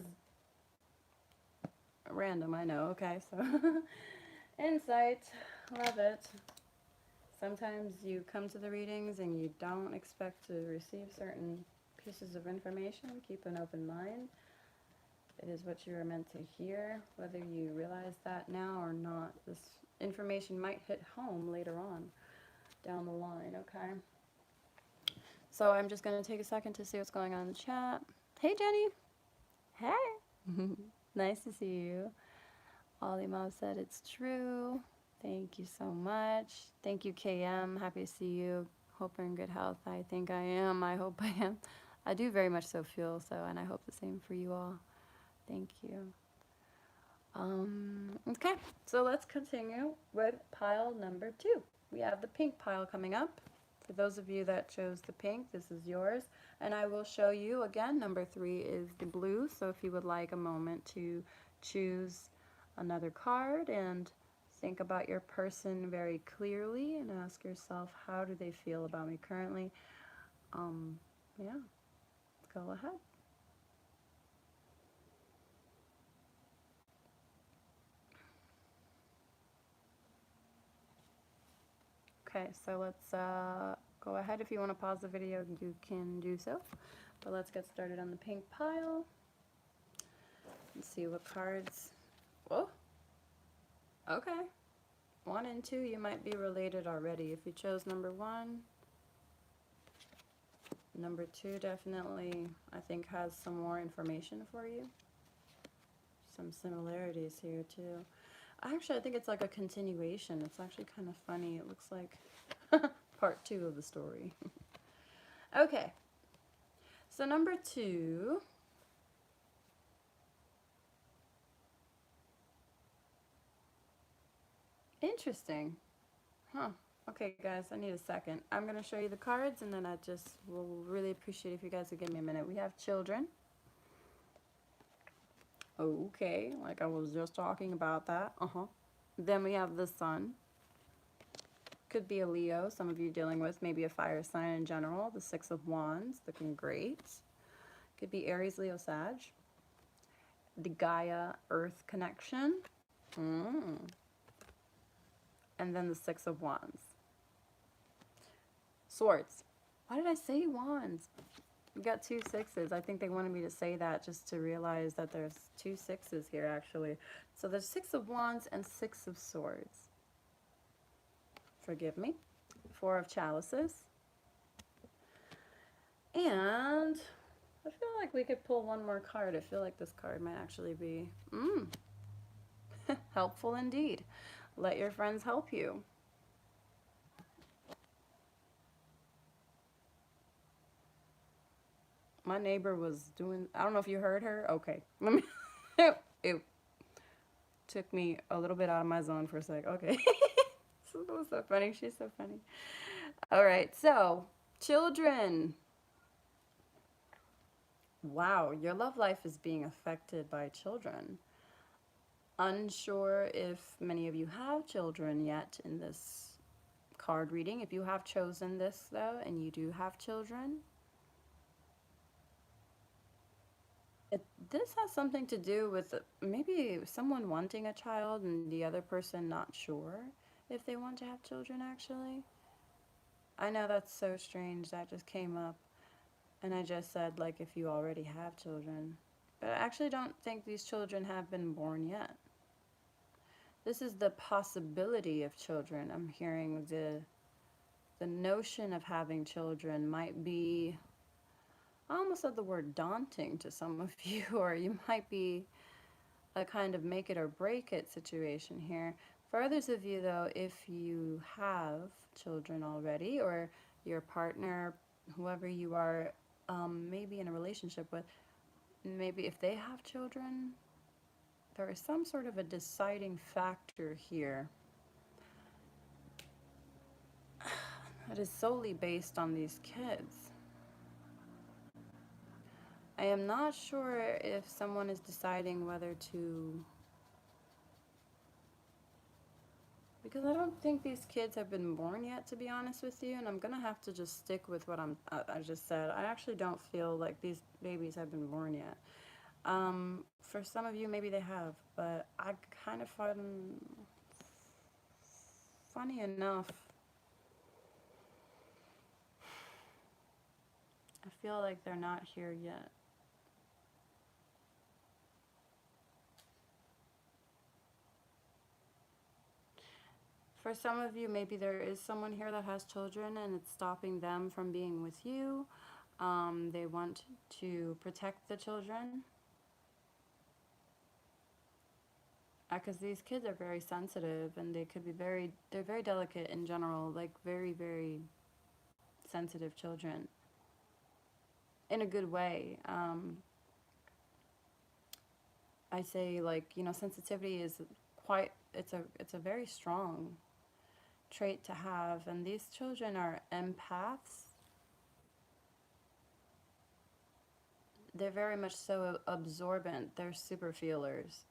random, I know. Okay, so insight, love it. Sometimes you come to the readings and you don't expect to receive certain pieces of information. Keep an open mind. It is what you are meant to hear, whether you realize that now or not. This information might hit home later on down the line, okay? So I'm just going to take a second to see what's going on in the chat. Hey, Jenny. Hey. Nice to see you. Ollie Mom said it's true. Thank you so much. Thank you, KM. Happy to see you. Hope you're in good health. I think I am. I hope I am. I do very much so feel so, and I hope the same for you all. Thank you. Okay, so let's continue with pile number 2. We have the pink pile coming up. For those of you that chose the pink, this is yours. And I will show you again, number 3 is the blue. So if you would like a moment to choose another card and think about your person very clearly and ask yourself, how do they feel about me currently? Yeah, go ahead. Okay, so let's go ahead. If you want to pause the video, you can do so. But let's get started on the pink pile. Let's see what cards. Whoa. Okay. 1 and 2, you might be related already. If you chose number 1, number 2 definitely, I think, has some more information for you. Some similarities here, too. Actually, I think it's like a continuation. It's actually kind of funny. It looks like part 2 of the story. Okay. So number 2. Interesting. Huh. Okay, guys, I need a second. I'm going to show you the cards, and then I just will really appreciate if you guys would give me a minute. We have children. Okay, like I was just talking about that. Then we have the sun. Could be a Leo, some of you dealing with maybe a fire sign in general. The 6 of Wands, looking great. Could be Aries, Leo, Sag. The Gaia, Earth connection. And then the 6 of Wands. Swords. Why did I say Wands? We got 2 6s. I think they wanted me to say that just to realize that there's 2 6s here, actually. So there's 6 of Wands and 6 of Swords. Forgive me. 4 of Chalices. And I feel like we could pull one more card. I feel like this card might actually be helpful indeed. Let your friends help you. My neighbor was doing, I don't know if you heard her. Okay. Let me, it took me a little bit out of my zone for a sec. Okay. That was so funny. She's so funny. All right. So, children. Wow, your love life is being affected by children. Unsure if many of you have children yet in this card reading. If you have chosen this, though, and you do have children, this has something to do with maybe someone wanting a child and the other person not sure if they want to have children, actually. I know that's so strange. That just came up. And I just said, like, if you already have children. But I actually don't think these children have been born yet. This is the possibility of children. I'm hearing the notion of having children might be, I almost said the word daunting to some of you, or you might be a kind of make it or break it situation here. For others of you, though, if you have children already, or your partner, whoever you are, maybe in a relationship with, maybe if they have children, there is some sort of a deciding factor here that is solely based on these kids. I am not sure if someone is deciding whether to, because I don't think these kids have been born yet, to be honest with you, and I'm gonna have to just stick with what I just said. I actually don't feel like these babies have been born yet. For some of you, maybe they have, but I kind of find, funny enough, I feel like they're not here yet. For some of you, maybe there is someone here that has children and it's stopping them from being with you. They want to protect the children. Because these kids are very sensitive and they could be they're very delicate in general, like very, very sensitive children in a good way. I say, like, sensitivity is it's a very strong trait to have, and these children are empaths. They're very much so absorbent. They're super feelers.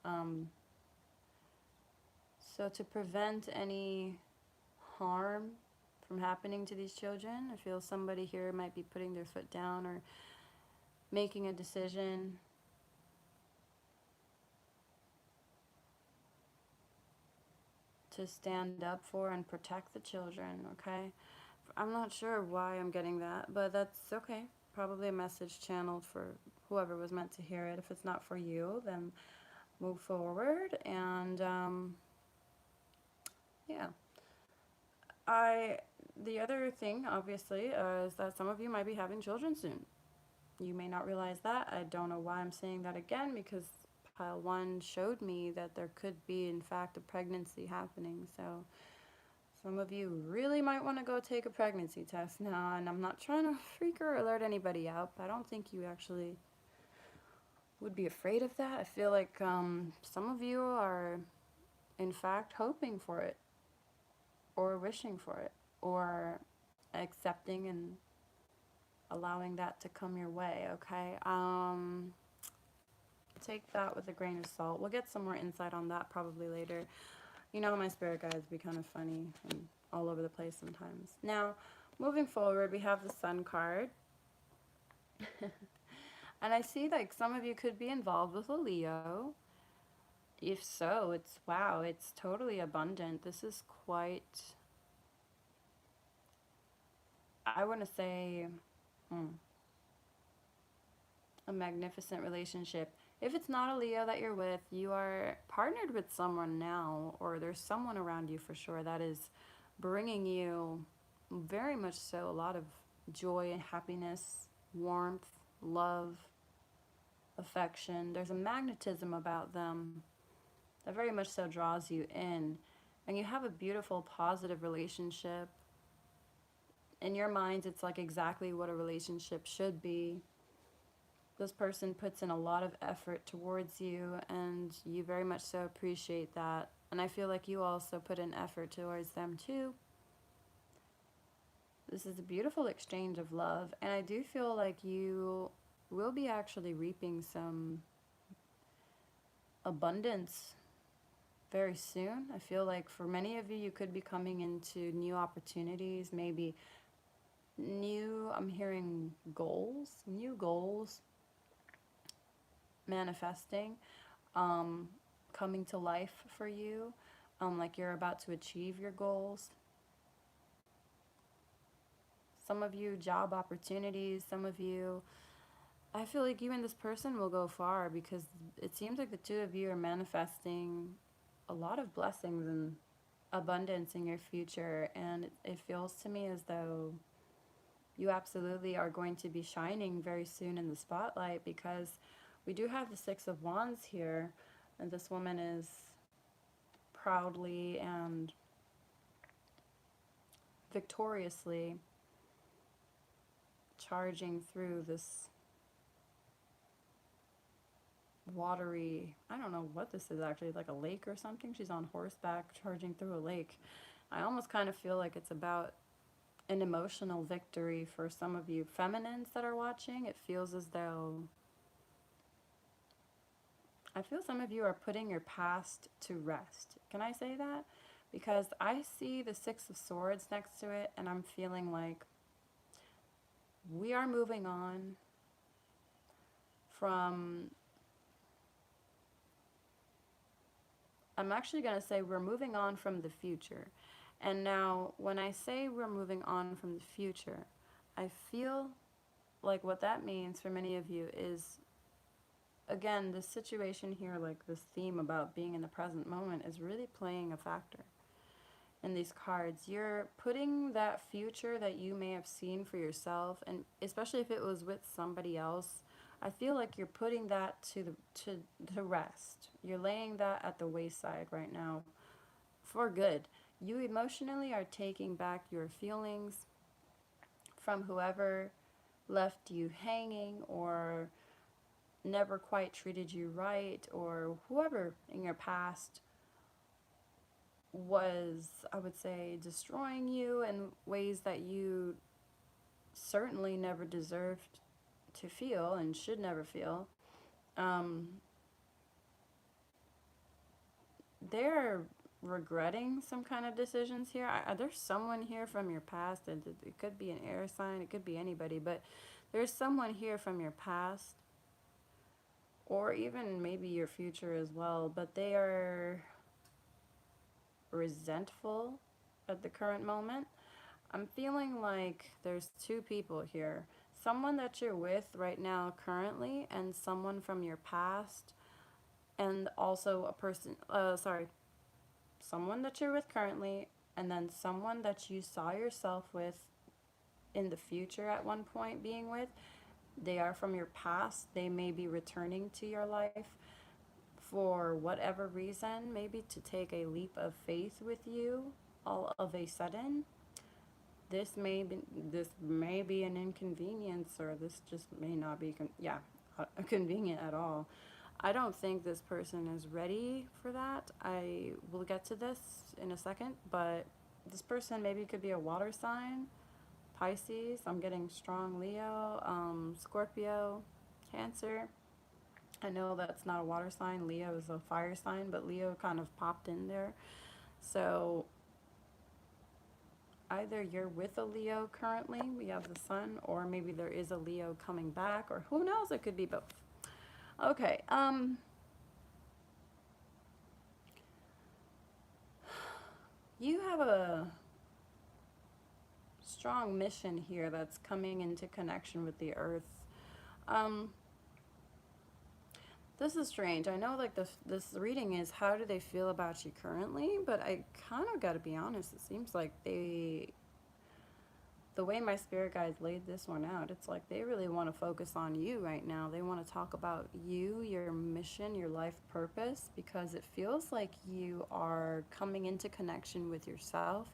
So to prevent any harm from happening to these children, I feel somebody here might be putting their foot down or making a decision to stand up for and protect the children, okay? I'm not sure why I'm getting that, but that's okay. Probably a message channeled for whoever was meant to hear it. If it's not for you, then move forward. And yeah, I the other thing, obviously, is that some of you might be having children soon. You may not realize that. I don't know why I'm saying that again, because pile one showed me that there could be, in fact, a pregnancy happening. So some of you really might want to go take a pregnancy test now. And I'm not trying to freak or alert anybody out, but I don't think you actually would be afraid of that. I feel like some of you are, in fact, hoping for it, or wishing for it, or accepting and allowing that to come your way, okay? Take that with a grain of salt. We'll get some more insight on that probably later. You know, my spirit guides be kind of funny and all over the place sometimes. Now, moving forward, we have the Sun card. And I see, like, some of you could be involved with a Leo. If so, it's wow, it's totally abundant. This is quite, I want to say, a magnificent relationship. If it's not a Leo that you're with, you are partnered with someone now, or there's someone around you for sure that is bringing you very much so a lot of joy and happiness, warmth, love, affection. There's a magnetism about them that very much so draws you in. And you have a beautiful, positive relationship. In your minds, it's like exactly what a relationship should be. This person puts in a lot of effort towards you, and you very much so appreciate that. And I feel like you also put in effort towards them too. This is a beautiful exchange of love, and I do feel like you will be actually reaping some abundance very soon. I feel like for many of you, you could be coming into new opportunities, maybe new, I'm hearing goals, new goals manifesting, um, coming to life for you, like you're about to achieve your goals. Some of you, job opportunities, some of you, I feel like you and this person will go far because it seems like the two of you are manifesting a lot of blessings and abundance in your future. And it feels to me as though you absolutely are going to be shining very soon in the spotlight because we do have the Six of Wands here, and this woman is proudly and victoriously charging through this watery, I don't know what this is actually, like a lake or something. She's on horseback charging through a lake. I almost kind of feel like it's about an emotional victory for some of you feminines that are watching. It feels as though I feel some of you are putting your past to rest. Can I say that? Because I see the Six of Swords next to it, and I'm feeling like we are moving on from, I'm actually going to say we're moving on from the future. And now, when I say we're moving on from the future, I feel like what that means for many of you is, again, this situation here, like this theme about being in the present moment, is really playing a factor in these cards. You're putting that future that you may have seen for yourself, and especially if it was with somebody else, I feel like you're putting that to rest. You're laying that at the wayside right now for good. You emotionally are taking back your feelings from whoever left you hanging or never quite treated you right, or whoever in your past was, I would say, destroying you in ways that you certainly never deserved to feel and should never feel. Um, they're regretting some kind of decisions here. There's someone here from your past, and it could be an air sign, it could be anybody, but there's someone here from your past, or even maybe your future as well, but they are resentful at the current moment. I'm feeling like there's two people here. Someone that you're with right now currently, and someone from your past, and also a person, someone that you're with currently, and then someone that you saw yourself with in the future at one point being with. They are from your past. They may be returning to your life for whatever reason, maybe to take a leap of faith with you all of a sudden. This may be an inconvenience, or this just may not be convenient at all. I don't think this person is ready for that. I will get to this in a second, but this person maybe could be a water sign, Pisces. I'm getting strong Leo, Scorpio, Cancer. I know that's not a water sign. Leo is a fire sign, but Leo kind of popped in there. So either you're with a Leo currently, we have the sun, or maybe there is a Leo coming back, or who knows, it could be both. Okay, you have a strong mission here that's coming into connection with the earth. Um, this is strange. I know, like, this reading is how do they feel about you currently, but I kind of got to be honest. It seems like they the way my spirit guides laid this one out, it's like they really want to focus on you right now. They want to talk about you, your mission, your life purpose, because it feels like you are coming into connection with yourself.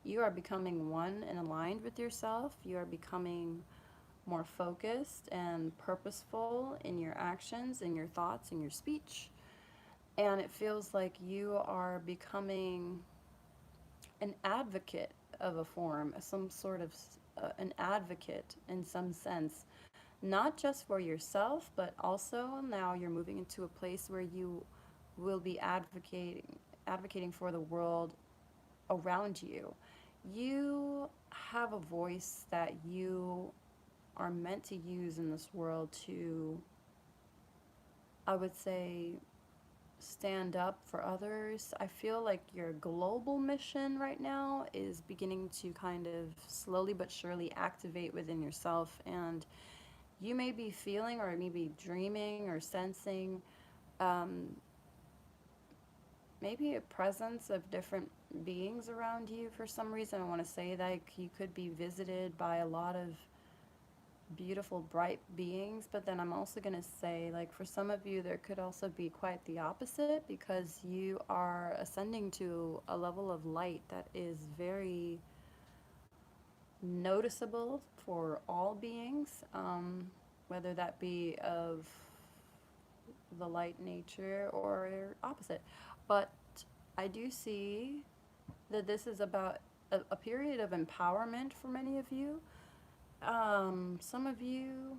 You are becoming one and aligned with yourself. You are becoming more focused and purposeful in your actions, in your thoughts, in your speech. And it feels like you are becoming an advocate of a form, some sort of an advocate in some sense, not just for yourself, but also now you're moving into a place where you will be advocating for the world around you. You have a voice that you are meant to use in this world to, I would say, stand up for others. I feel like your global mission right now is beginning to kind of slowly but surely activate within yourself, and you may be feeling or maybe dreaming or sensing um, maybe a presence of different beings around you. For some reason, I want to say that you could be visited by a lot of beautiful, bright beings, but then I'm also going to say, like, for some of you, there could also be quite the opposite because you are ascending to a level of light that is very noticeable for all beings, whether that be of the light nature or opposite. But I do see that this is about a period of empowerment for many of you. Some of you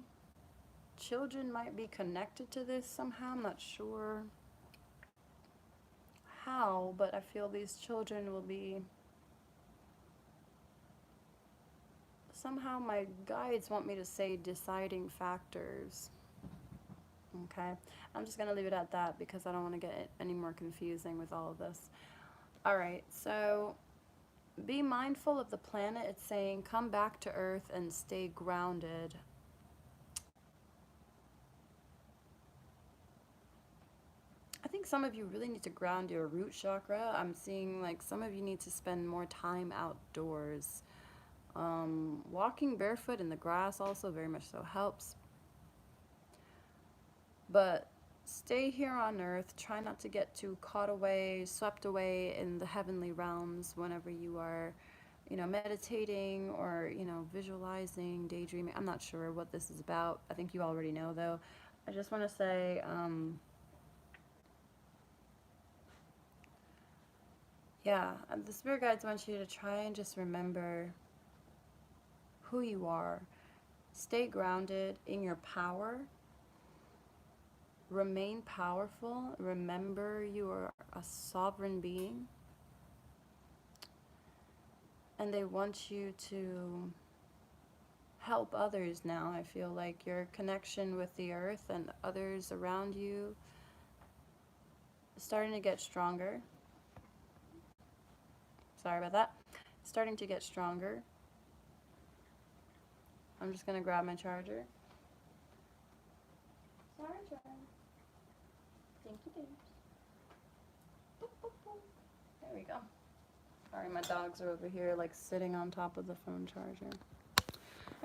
children might be connected to this somehow. I'm not sure how, but I feel these children will be somehow, my guides want me to say, deciding factors. Okay, I'm just gonna leave it at that because I don't want to get it any more confusing with all of this. All right, so be mindful of the planet. It's saying come back to earth and stay grounded. I think some of you really need to ground your root chakra. I'm seeing like some of you need to spend more time outdoors. Walking barefoot in the grass also very much so helps. But stay here on earth. Try not to get too caught away, swept away in the heavenly realms whenever you are, meditating or, visualizing, daydreaming. I'm not sure what this is about. I think you already know, though. I just want to say, yeah, the spirit guides want you to try and just remember who you are. Stay grounded in your power. Remain powerful. Remember you are a sovereign being. And they want you to help others now. I feel like your connection with the earth and others around you is starting to get stronger. Sorry about that. Starting to get stronger. I'm just going to grab my charger. Charger. Thank you, dears. There we go. Sorry, my dogs are over here like sitting on top of the phone charger.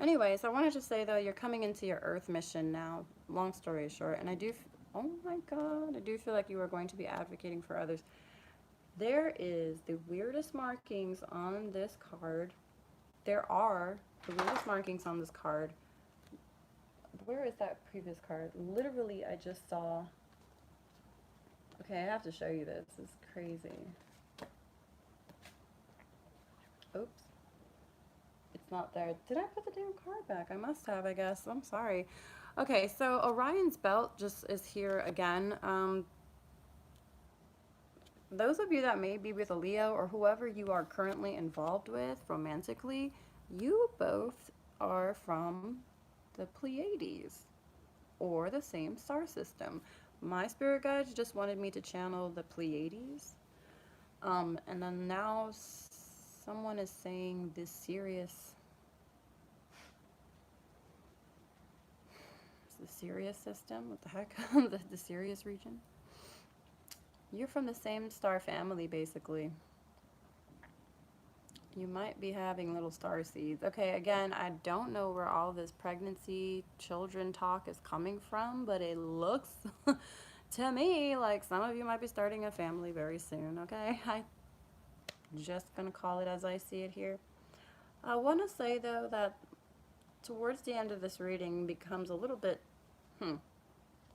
Anyways, I wanted to say though, you're coming into your earth mission now. Long story short, and oh my god, I do feel like you are going to be advocating for others. There is the weirdest markings on this card. There are the weirdest markings on this card. Where is that previous card? Literally, I just saw. Okay, I have to show you this. This is crazy. Oops. It's not there. Did I put the damn card back? I must have, I guess. I'm sorry. Okay, so Orion's belt just is here again. Those of you that may be with a Leo or whoever you are currently involved with romantically, you both are from the Pleiades or the same star system. My spirit guides just wanted me to channel the Pleiades. And then now someone is saying this Sirius. The Sirius system? What the heck? the Sirius region? You're from the same star family, basically. You might be having little star seeds. Okay, again, I don't know where all this pregnancy, children talk is coming from, but it looks to me like some of you might be starting a family very soon, okay? I'm just gonna call it as I see it here. I want to say though that towards the end of this reading becomes a little bit,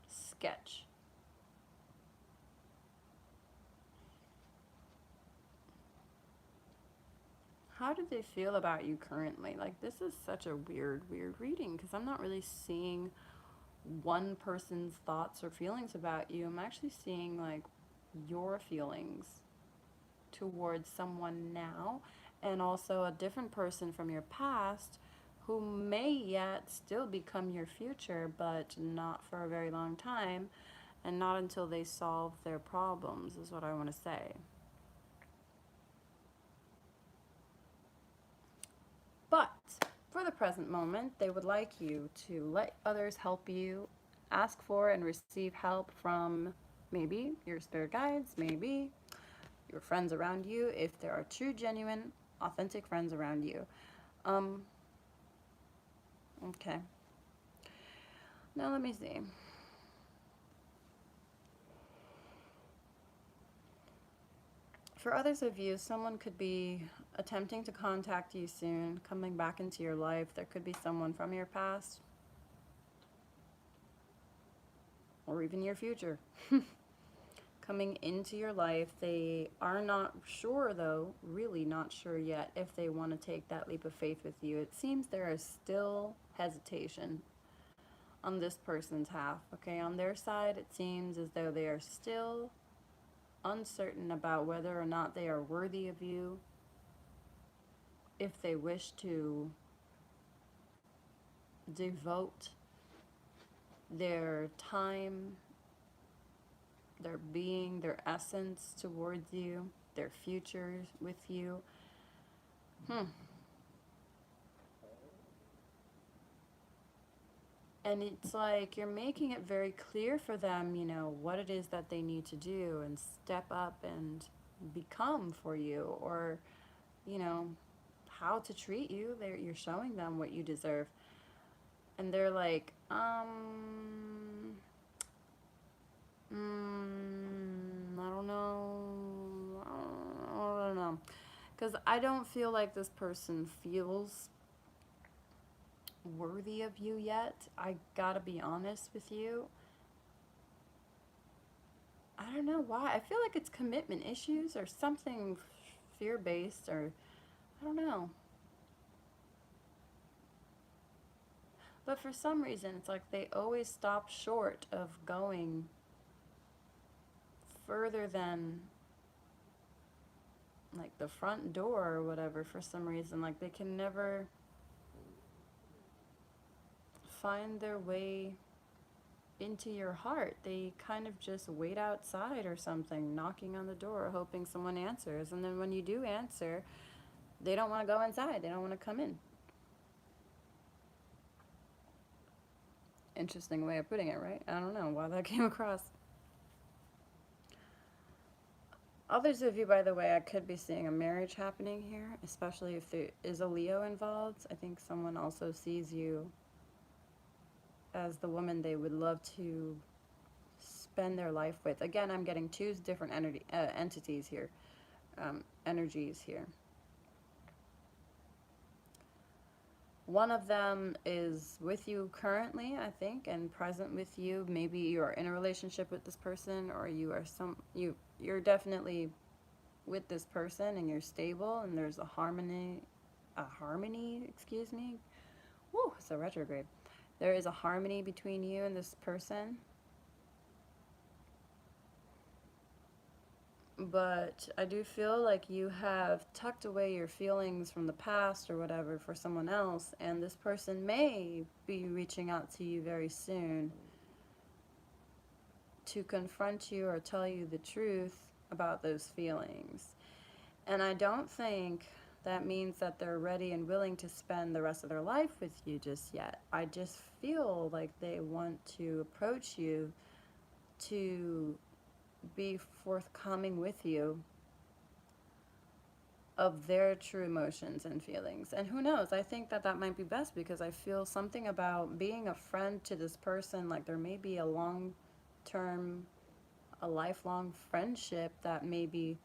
sketch. How do they feel about you currently? Like, this is such a weird reading because I'm not really seeing one person's thoughts or feelings about you. I'm actually seeing like your feelings towards someone now, and also a different person from your past who may yet still become your future, but not for a very long time, and not until they solve their problems, is what I want to say. But for the present moment, they would like you to let others help you, ask for and receive help from maybe your spirit guides, maybe your friends around you, if there are true, genuine, authentic friends around you. Um, okay. Now let me see. For others of you, someone could be attempting to contact you soon, coming back into your life. There could be someone from your past or even your future coming into your life. They are not sure, though, really not sure yet, if they want to take that leap of faith with you. It seems there is still hesitation on this person's half, okay? On their side, it seems as though they are still uncertain about whether or not they are worthy of you, if they wish to devote their time, their being, their essence towards you, their futures with you. And it's like you're making it very clear for them, what it is that they need to do and step up and become for you, or, you know, how to treat you. You're showing them what you deserve. And they're like, I don't know. I don't know. Because I don't feel like this person feels worthy of you yet. I gotta be honest with you. I don't know why. I feel like it's commitment issues or something fear based, or I don't know. But for some reason, it's like they always stop short of going further than like the front door or whatever for some reason. Like they can never find their way into your heart. They kind of just wait outside or something, knocking on the door, hoping someone answers. And then when you do answer, they don't want to go inside. They don't want to come in. Interesting way of putting it, right? I don't know why that came across. Others of you, by the way, I could be seeing a marriage happening here, especially if there is a Leo involved. I think someone also sees you as the woman they would love to spend their life with. Again, I'm getting two different entities here, energies here. One of them is with you currently, I think, and present with you. Maybe you're in a relationship with this person, or you're definitely with this person and you're stable and there's a harmony, excuse me. Woo, it's a retrograde. There is a harmony between you and this person. But I do feel like you have tucked away your feelings from the past or whatever for someone else, and this person may be reaching out to you very soon to confront you or tell you the truth about those feelings. And I don't think that means that they're ready and willing to spend the rest of their life with you just yet. I just feel like they want to approach you to be forthcoming with you of their true emotions and feelings. And who knows? I think that that might be best because I feel something about being a friend to this person. Like there may be a long term, a lifelong friendship that maybe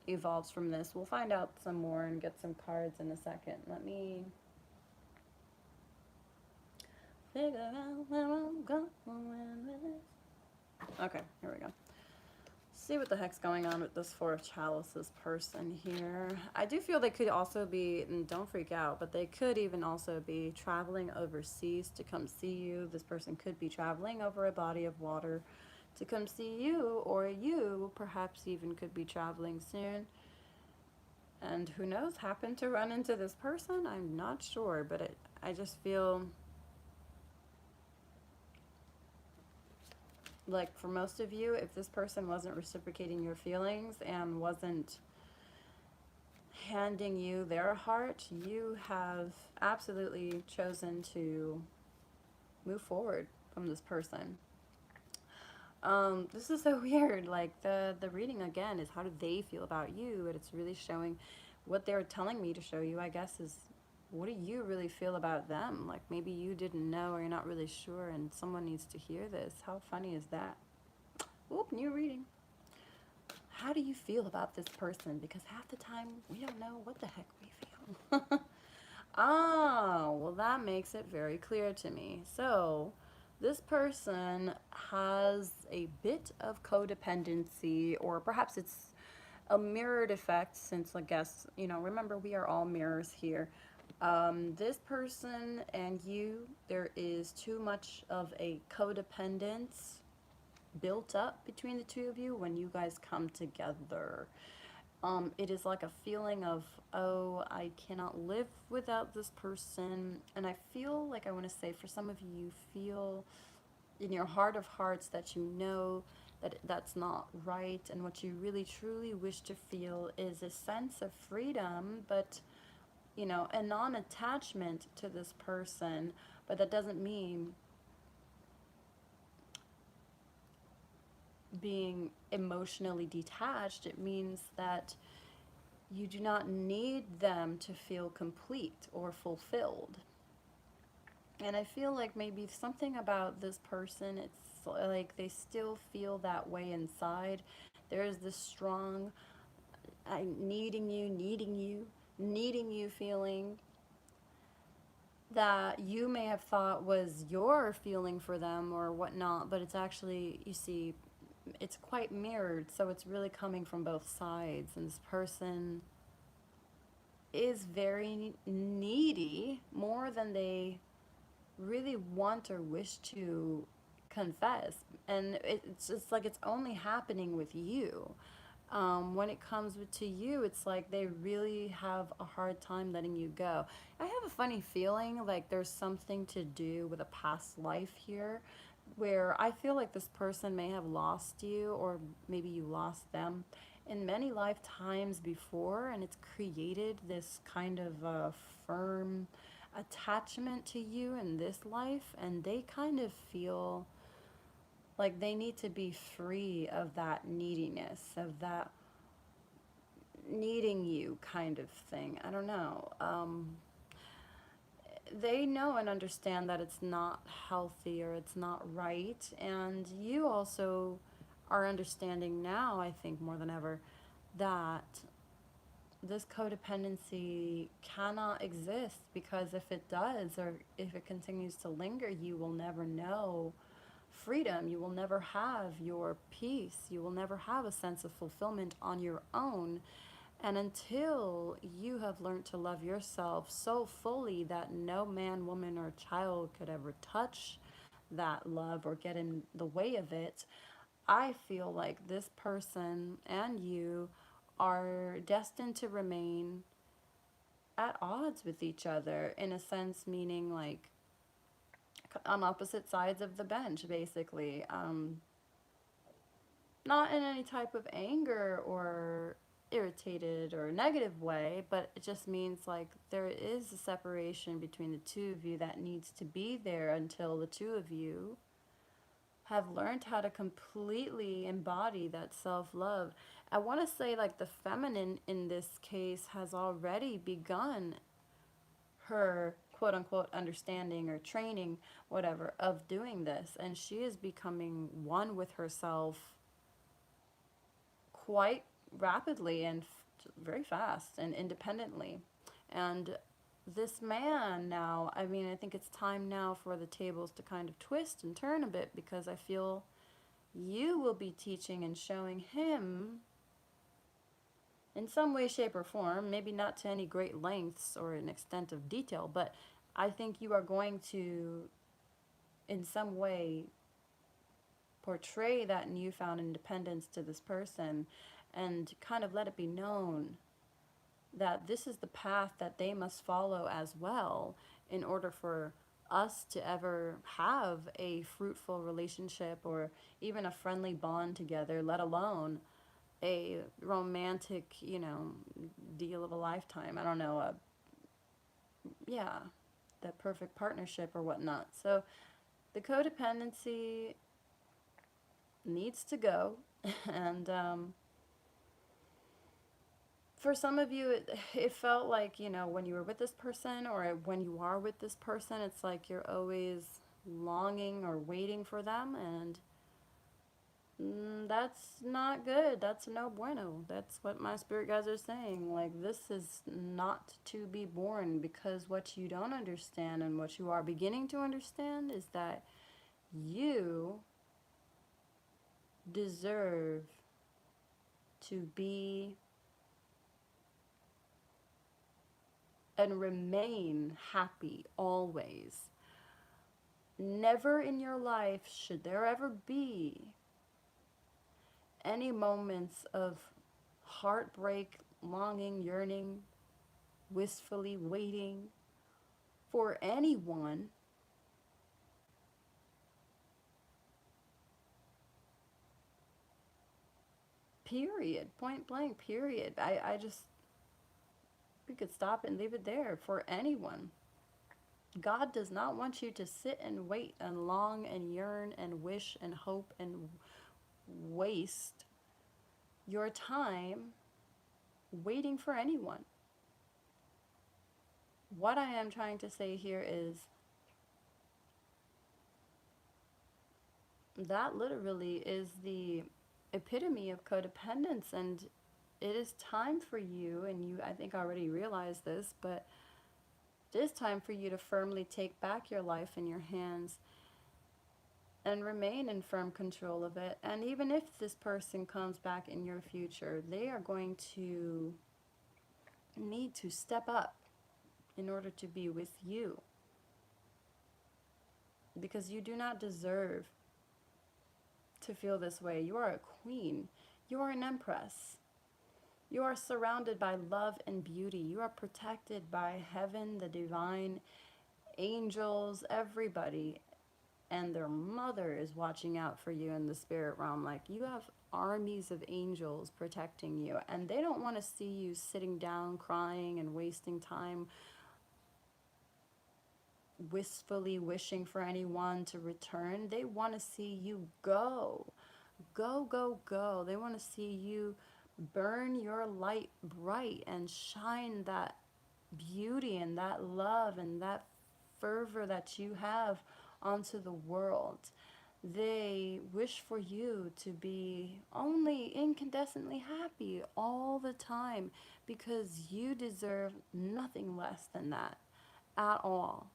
evolves from this. We'll find out some more and get some cards in a second. Let me figure out where I'm going with this. Okay, here we go. See what the heck's going on with this Four of Chalices person here. I do feel they could also be, and don't freak out, but they could even also be traveling overseas to come see you. This person could be traveling over a body of water to come see you, or you perhaps even could be traveling soon. And who knows, happen to run into this person? I'm not sure, but I just feel like for most of you, if this person wasn't reciprocating your feelings and wasn't handing you their heart, you have absolutely chosen to move forward from this person. This is so weird. Like the reading again is how do they feel about you, and it's really showing what they're telling me to show you. I guess is what do you really feel about them? Like maybe you didn't know or you're not really sure, and someone needs to hear this. How funny is that? Oop, new reading. How do you feel about this person? Because half the time we don't know what the heck we feel. Oh, well, that makes it very clear to me. So, this person has a bit of codependency, or perhaps it's a mirrored effect, since I guess, remember, we are all mirrors here. This person and you, there is too much of a codependence built up between the two of you when you guys come together. It is like a feeling of, oh, I cannot live without this person. And I feel like I want to say, for some of you, you feel in your heart of hearts that you know that that's not right. And what you really truly wish to feel is a sense of freedom, but, a non attachment to this person. But that doesn't mean being emotionally detached. It means that you do not need them to feel complete or fulfilled. And I feel like maybe something about this person, it's like they still feel that way inside. There's this strong needing you feeling that you may have thought was your feeling for them or whatnot, but it's actually, you see, it's quite mirrored, so it's really coming from both sides. And this person is very needy, more than they really want or wish to confess. And it's just like it's only happening with you. When it comes to you, it's like they really have a hard time letting you go. I have a funny feeling like there's something to do with a past life here, where I feel like this person may have lost you, or maybe you lost them in many lifetimes before, and it's created this kind of firm attachment to you in this life, and they kind of feel like they need to be free of that neediness, of that needing you kind of thing. I don't know. They know and understand that it's not healthy or it's not right. And you also are understanding now, I think more than ever, that this codependency cannot exist, because if it does, or if it continues to linger, you will never know freedom. You will never have your peace. You will never have a sense of fulfillment on your own. And until you have learned to love yourself so fully that no man, woman, or child could ever touch that love or get in the way of it, I feel like this person and you are destined to remain at odds with each other, in a sense, meaning like on opposite sides of the bench, basically. Not in any type of anger or irritated or negative way, but it just means like there is a separation between the two of you that needs to be there until the two of you have learned how to completely embody that self love. I want to say, like, the feminine in this case has already begun her quote unquote understanding or training, whatever, of doing this. And she is becoming one with herself quite rapidly and very fast and independently. And this man now, I mean, I think it's time now for the tables to kind of twist and turn a bit, because I feel you will be teaching and showing him in some way, shape, or form, maybe not to any great lengths or an extent of detail, but I think you are going to, in some way, portray that newfound independence to this person and kind of let it be known that this is the path that they must follow as well in order for us to ever have a fruitful relationship or even a friendly bond together, let alone a romantic, deal of a lifetime. I don't know, yeah, that perfect partnership or whatnot. So the codependency needs to go. And for some of you, it felt like, when you were with this person or when you are with this person, it's like you're always longing or waiting for them. And that's not good. That's no bueno. That's what my spirit guides are saying. Like, this is not to be born, because what you don't understand and what you are beginning to understand is that you deserve to be and remain happy always. Never in your life should there ever be any moments of heartbreak, longing, yearning, wistfully waiting for anyone, period. Point blank, period. I just, we could stop and leave it there for anyone. God does not want you to sit and wait and long and yearn and wish and hope and waste your time waiting for anyone. What I am trying to say here is that literally is the epitome of codependence, and it is time for you, and you, I think, already realize this, but it is time for you to firmly take back your life in your hands and remain in firm control of it. And even if this person comes back in your future, they are going to need to step up in order to be with you, because you do not deserve to feel this way. You are a queen. You are an empress. You are surrounded by love and beauty. You are protected by heaven, the divine, angels, everybody. And their mother is watching out for you in the spirit realm. Like, you have armies of angels protecting you. And they don't want to see you sitting down crying and wasting time wistfully wishing for anyone to return. They want to see you go. Go, go, go. They want to see you burn your light bright and shine that beauty and that love and that fervor that you have onto the world. They wish for you to be only incandescently happy all the time, because you deserve nothing less than that at all.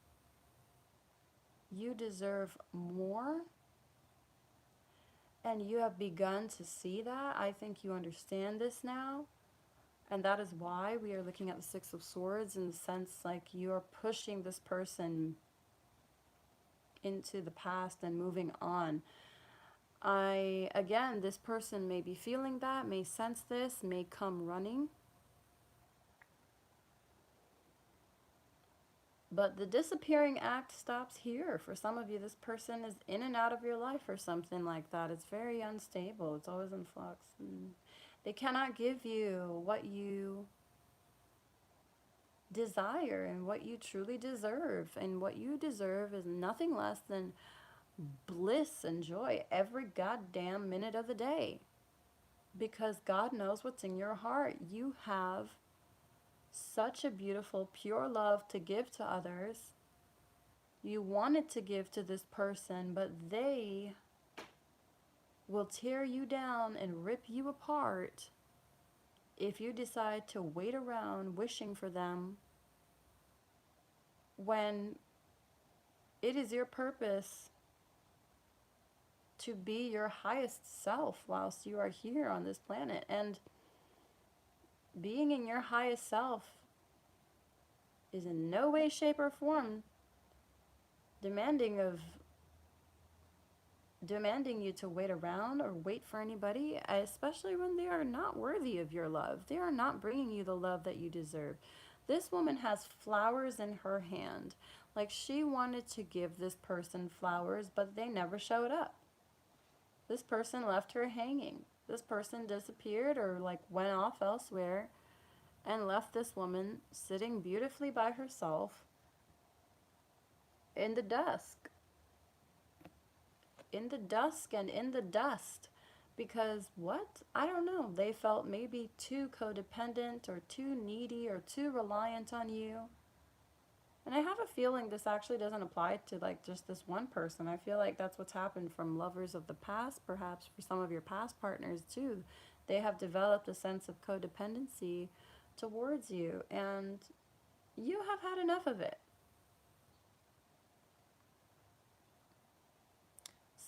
You deserve more, and you have begun to see that. I think you understand this now. And that is why we are looking at the Six of Swords, in the sense like you're pushing this person into the past and moving on. Again, this person may be feeling that, may sense this, may come running. But the disappearing act stops here. For some of you, this person is in and out of your life or something like that. It's very unstable. It's always in flux. And they cannot give you what you desire and what you truly deserve. And what you deserve is nothing less than bliss and joy every goddamn minute of the day, because God knows what's in your heart. You have such a beautiful, pure love to give to others. You wanted to give to this person, but they will tear you down and rip you apart if you decide to wait around wishing for them when it is your purpose to be your highest self whilst you are here on this planet. And being in your highest self is in no way, shape, or form demanding of demanding you to wait around or wait for anybody, especially when they are not worthy of your love. They are not bringing you the love that you deserve. This woman has flowers in her hand. Like, she wanted to give this person flowers, but they never showed up. This person left her hanging. This person disappeared or like went off elsewhere and left this woman sitting beautifully by herself in the dusk. In the dusk and in the dust. Because what? I don't know. They felt maybe too codependent or too needy or too reliant on you. And I have a feeling this actually doesn't apply to like just this one person. I feel like that's what's happened from lovers of the past, perhaps for some of your past partners too. They have developed a sense of codependency towards you, and you have had enough of it.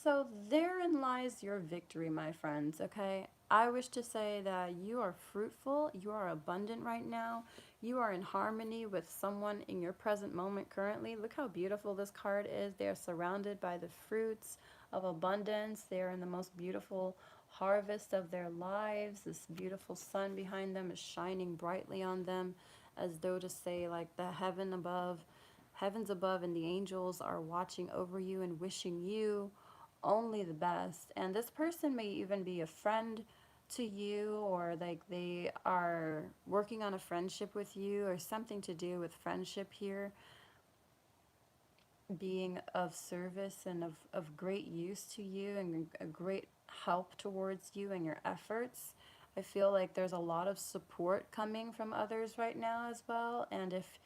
So therein lies your victory, my friends, okay? I wish to say that you are fruitful, you are abundant right now, you are in harmony with someone in your present moment currently. Look how beautiful this card is. They are surrounded by the fruits of abundance. They are in the most beautiful harvest of their lives. This beautiful sun behind them is shining brightly on them, as though to say, like, the heavens above and the angels are watching over you and wishing you only the best. And this person may even be a friend to you, or like they are working on a friendship with you, or something to do with friendship here, being of service and of great use to you and a great help towards you and your efforts. I feel like there's a lot of support coming from others right now as well. And if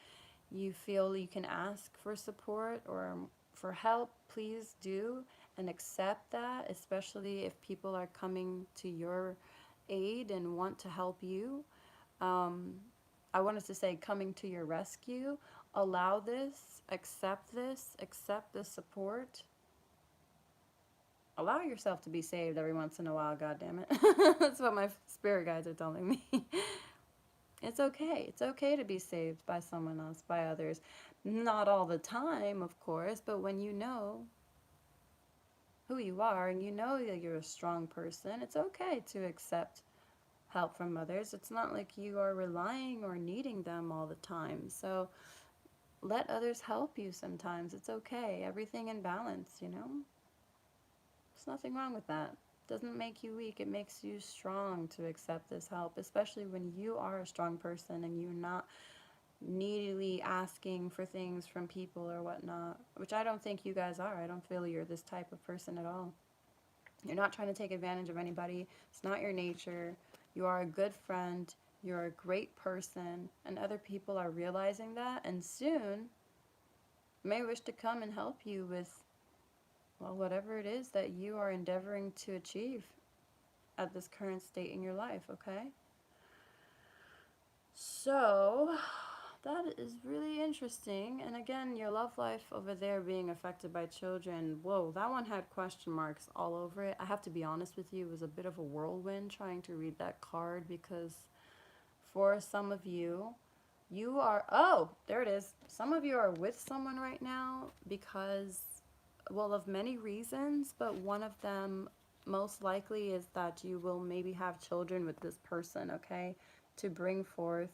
you feel you can ask for support or for help, please do and accept that, especially if people are coming to your aid and want to help you. Um, I wanted to say coming to your rescue. Allow this, accept this support. Allow yourself to be saved every once in a while, God damn it. That's what my spirit guides are telling me. It's okay. It's okay to be saved by someone else, by others. Not all the time, of course, but when you know who you are and you know that you're a strong person, it's okay to accept help from others. It's not like you are relying or needing them all the time. So let others help you sometimes. It's okay. Everything in balance, you know? There's nothing wrong with that. It doesn't make you weak. It makes you strong to accept this help, especially when you are a strong person and you're not needily asking for things from people or whatnot, which I don't think you guys are. I don't feel you're this type of person at all. You're not trying to take advantage of anybody. It's not your nature. You are a good friend. You're a great person. And other people are realizing that, and soon may wish to come and help you with, well, whatever it is that you are endeavoring to achieve at this current state in your life, okay? So, that is really interesting. And again, your love life over there being affected by children. Whoa, that one had question marks all over it. I have to be honest with you, it was a bit of a whirlwind trying to read that card, because for some of you, you are, oh, there it is. Some of you are with someone right now because, well, of many reasons, but one of them most likely is that you will maybe have children with this person, okay? To bring forth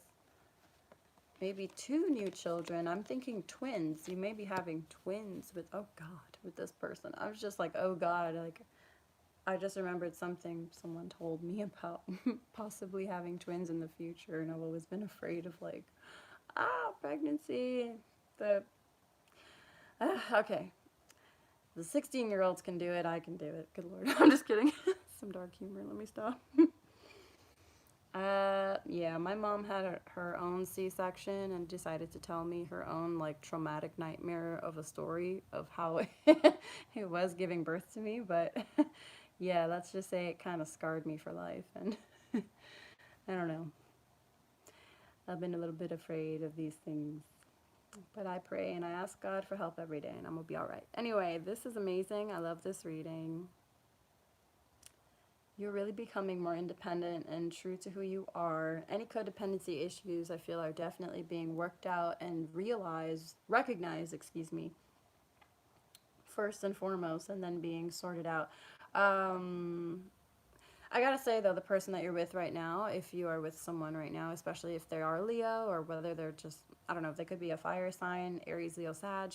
maybe two new children. I'm thinking twins. You may be having twins with, oh God, with this person. I was just like, oh God, like, I just remembered something someone told me about possibly having twins in the future, and I've always been afraid of like, pregnancy, the, okay. The 16-year-olds can do it. I can do it. Good Lord. I'm just kidding. Some dark humor. Let me stop. Yeah, my mom had her own C-section and decided to tell me her own like traumatic nightmare of a story of how it was giving birth to me. But yeah, let's just say it kind of scarred me for life. And I don't know. I've been a little bit afraid of these things. But I pray and I ask God for help every day, and I'm going to be all right. Anyway, this is amazing. I love this reading. You're really becoming more independent and true to who you are. Any codependency issues, I feel, are definitely being worked out and recognized, excuse me, first and foremost, and then being sorted out. Um, I gotta say though, the person that you're with right now, if you are with someone right now, especially if they are Leo or whether they're just, I don't know, if they could be a fire sign, Aries, Leo, Sag.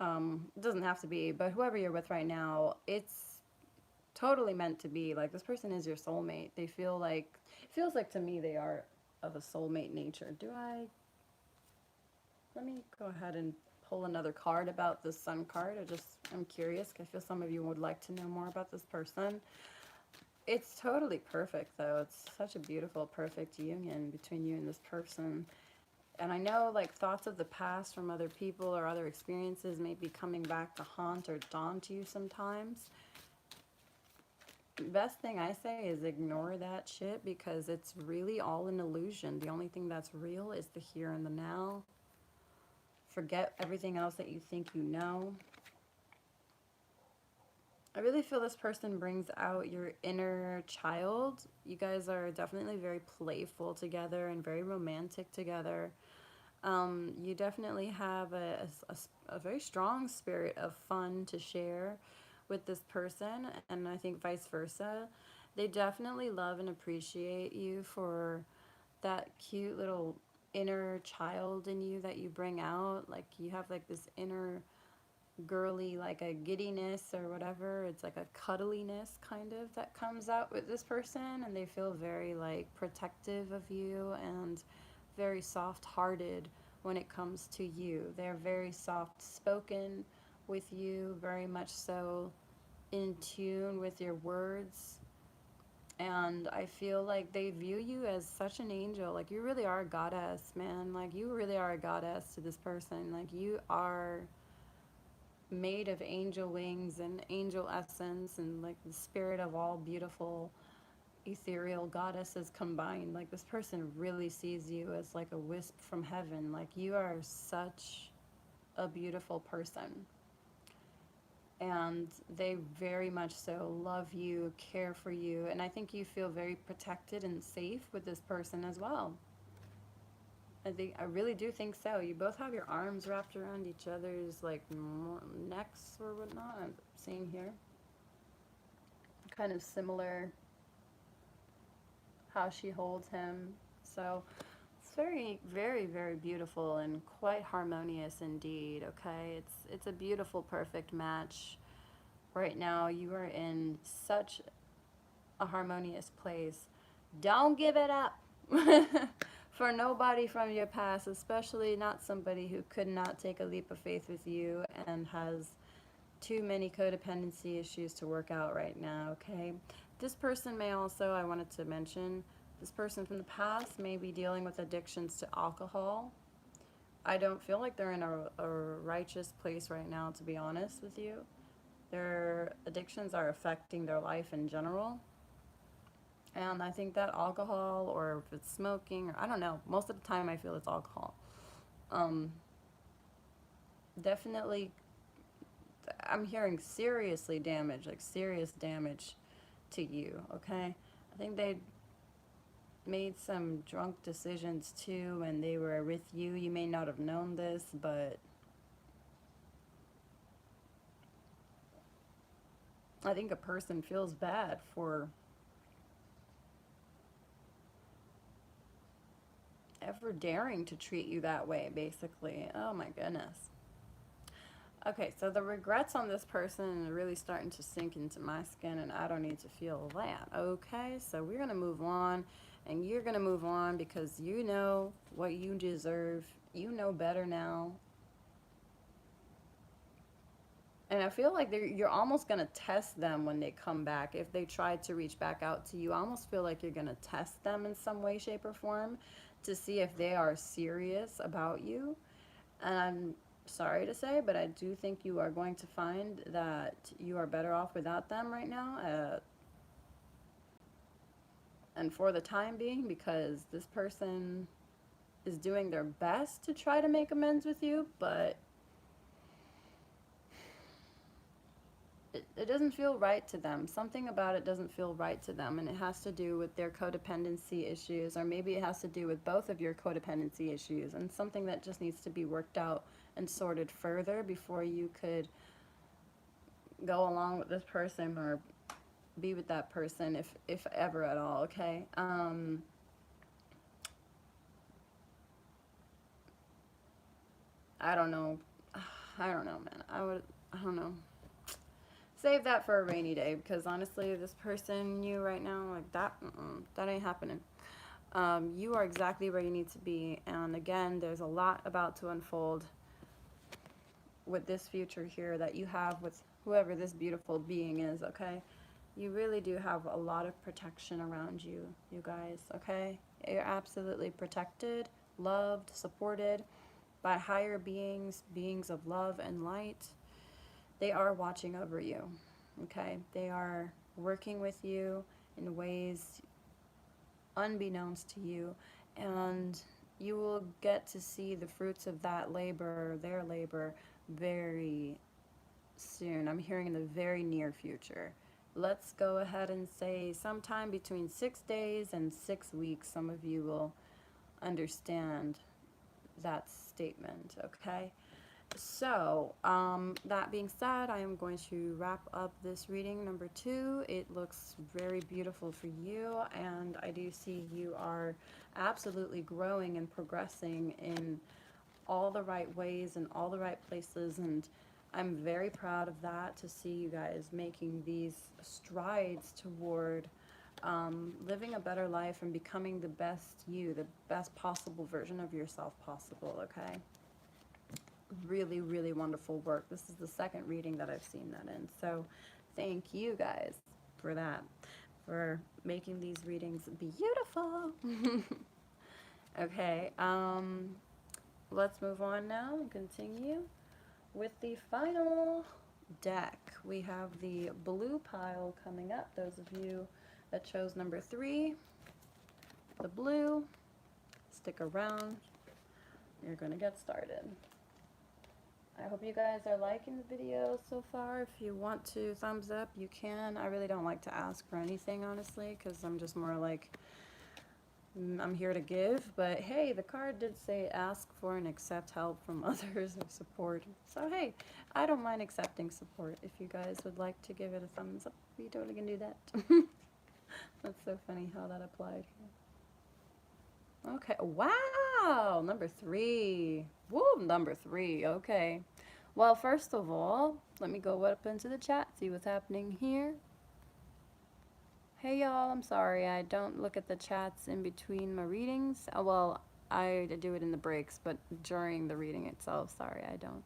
It doesn't have to be, but whoever you're with right now, it's totally meant to be. Like, this person is your soulmate. They feel like, it feels like to me they are of a soulmate nature. Let me go ahead and pull another card about this Sun card. I'm curious. I feel some of you would like to know more about this person. It's totally perfect, though. It's such a beautiful, perfect union between you and this person. And I know, like, thoughts of the past from other people or other experiences may be coming back to haunt or daunt you sometimes. Best thing I say is ignore that shit, because it's really all an illusion. The only thing that's real is the here and the now. Forget everything else that you think you know. I really feel this person brings out your inner child. You guys are definitely very playful together and very romantic together. You definitely have a very strong spirit of fun to share with this person, and I think vice versa. They definitely love and appreciate you for that cute little inner child in you that you bring out. Like, you have like this inner girly, like a giddiness or whatever. It's like a cuddliness kind of that comes out with this person, and they feel very like protective of you and very soft hearted when it comes to you. They're very soft spoken with you, very much so in tune with your words. And I feel like they view you as such an angel. Like, you really are a goddess, man. Like, you really are a goddess to this person. Like, you are made of angel wings and angel essence and like the spirit of all beautiful ethereal goddesses combined. Like, this person really sees you as like a wisp from heaven. Like, you are such a beautiful person, and they very much so love you, care for you, and I think you feel very protected and safe with this person as well. I really do think so. You both have your arms wrapped around each other's like necks or whatnot. I'm seeing here kind of similar how she holds him. So it's very, very, very beautiful and quite harmonious indeed. Okay, it's a beautiful, perfect match. Right now, you are in such a harmonious place. Don't give it up for nobody from your past, especially not somebody who could not take a leap of faith with you and has too many codependency issues to work out right now, okay? This person may also, I wanted to mention, this person from the past may be dealing with addictions to alcohol. I don't feel like they're in a righteous place right now, to be honest with you. Their addictions are affecting their life in general. And I think that alcohol, or if it's smoking, or I don't know, most of the time I feel it's alcohol. Um, Definitely, I'm hearing seriously damage, like serious damage to you, okay? I think they made some drunk decisions too when they were with you. You may not have known this, but I think a person feels bad for ever daring to treat you that way, basically. Oh my goodness. Okay, so the regrets on this person are really starting to sink into my skin, and I don't need to feel that. Okay, so we're going to move on, and you're going to move on because you know what you deserve. You know better now. And I feel like you're almost going to test them when they come back. If they try to reach back out to you, I almost feel like you're going to test them in some way, shape, or form to see if they are serious about you. And I'm sorry to say, but I do think you are going to find that you are better off without them right now. And for the time being, because this person is doing their best to try to make amends with you, but it doesn't feel right to them. Something about it doesn't feel right to them, and it has to do with their codependency issues, or maybe it has to do with both of your codependency issues, and something that just needs to be worked out and sorted further before you could go along with this person or be with that person, if ever at all. Okay. I don't know. I don't know, man. I don't know. Save that for a rainy day, because honestly, this person, you right now, like that, that ain't happening. You are exactly where you need to be. And again, there's a lot about to unfold with this future here that you have with whoever this beautiful being is, okay? You really do have a lot of protection around you, you guys, okay? You're absolutely protected, loved, supported by higher beings, beings of love and light. They are watching over you, okay? They are working with you in ways unbeknownst to you, and you will get to see the fruits of that labor, their labor, very soon. I'm hearing in the very near future. Let's go ahead and say sometime between 6 days and 6 weeks, some of you will understand that statement, okay? So, that being said, I am going to wrap up this reading number 2. It looks very beautiful for you, and I do see you are absolutely growing and progressing in all the right ways and all the right places, and I'm very proud of that, to see you guys making these strides toward living a better life and becoming the best you, the best possible version of yourself possible, okay? Really, really wonderful work. This is the second reading that I've seen that in. So thank you guys for that, for making these readings beautiful. Okay, let's move on now and continue with the final deck. We have the blue pile coming up. Those of you that chose number 3, the blue, stick around. You're going to get started. I hope you guys are liking the video so far. If you want to thumbs up, you can. I really don't like to ask for anything, honestly, because I'm just more like, I'm here to give. But hey, the card did say ask for and accept help from others or support. So hey, I don't mind accepting support. If you guys would like to give it a thumbs up, you totally can do that. That's so funny how that applied here. Okay, wow, number 3. Woo, number 3, okay. Well, first of all, let me go up into the chat, see what's happening here. Hey y'all, I'm sorry, I don't look at the chats in between my readings. Well, I do it in the breaks, but during the reading itself, sorry, I don't.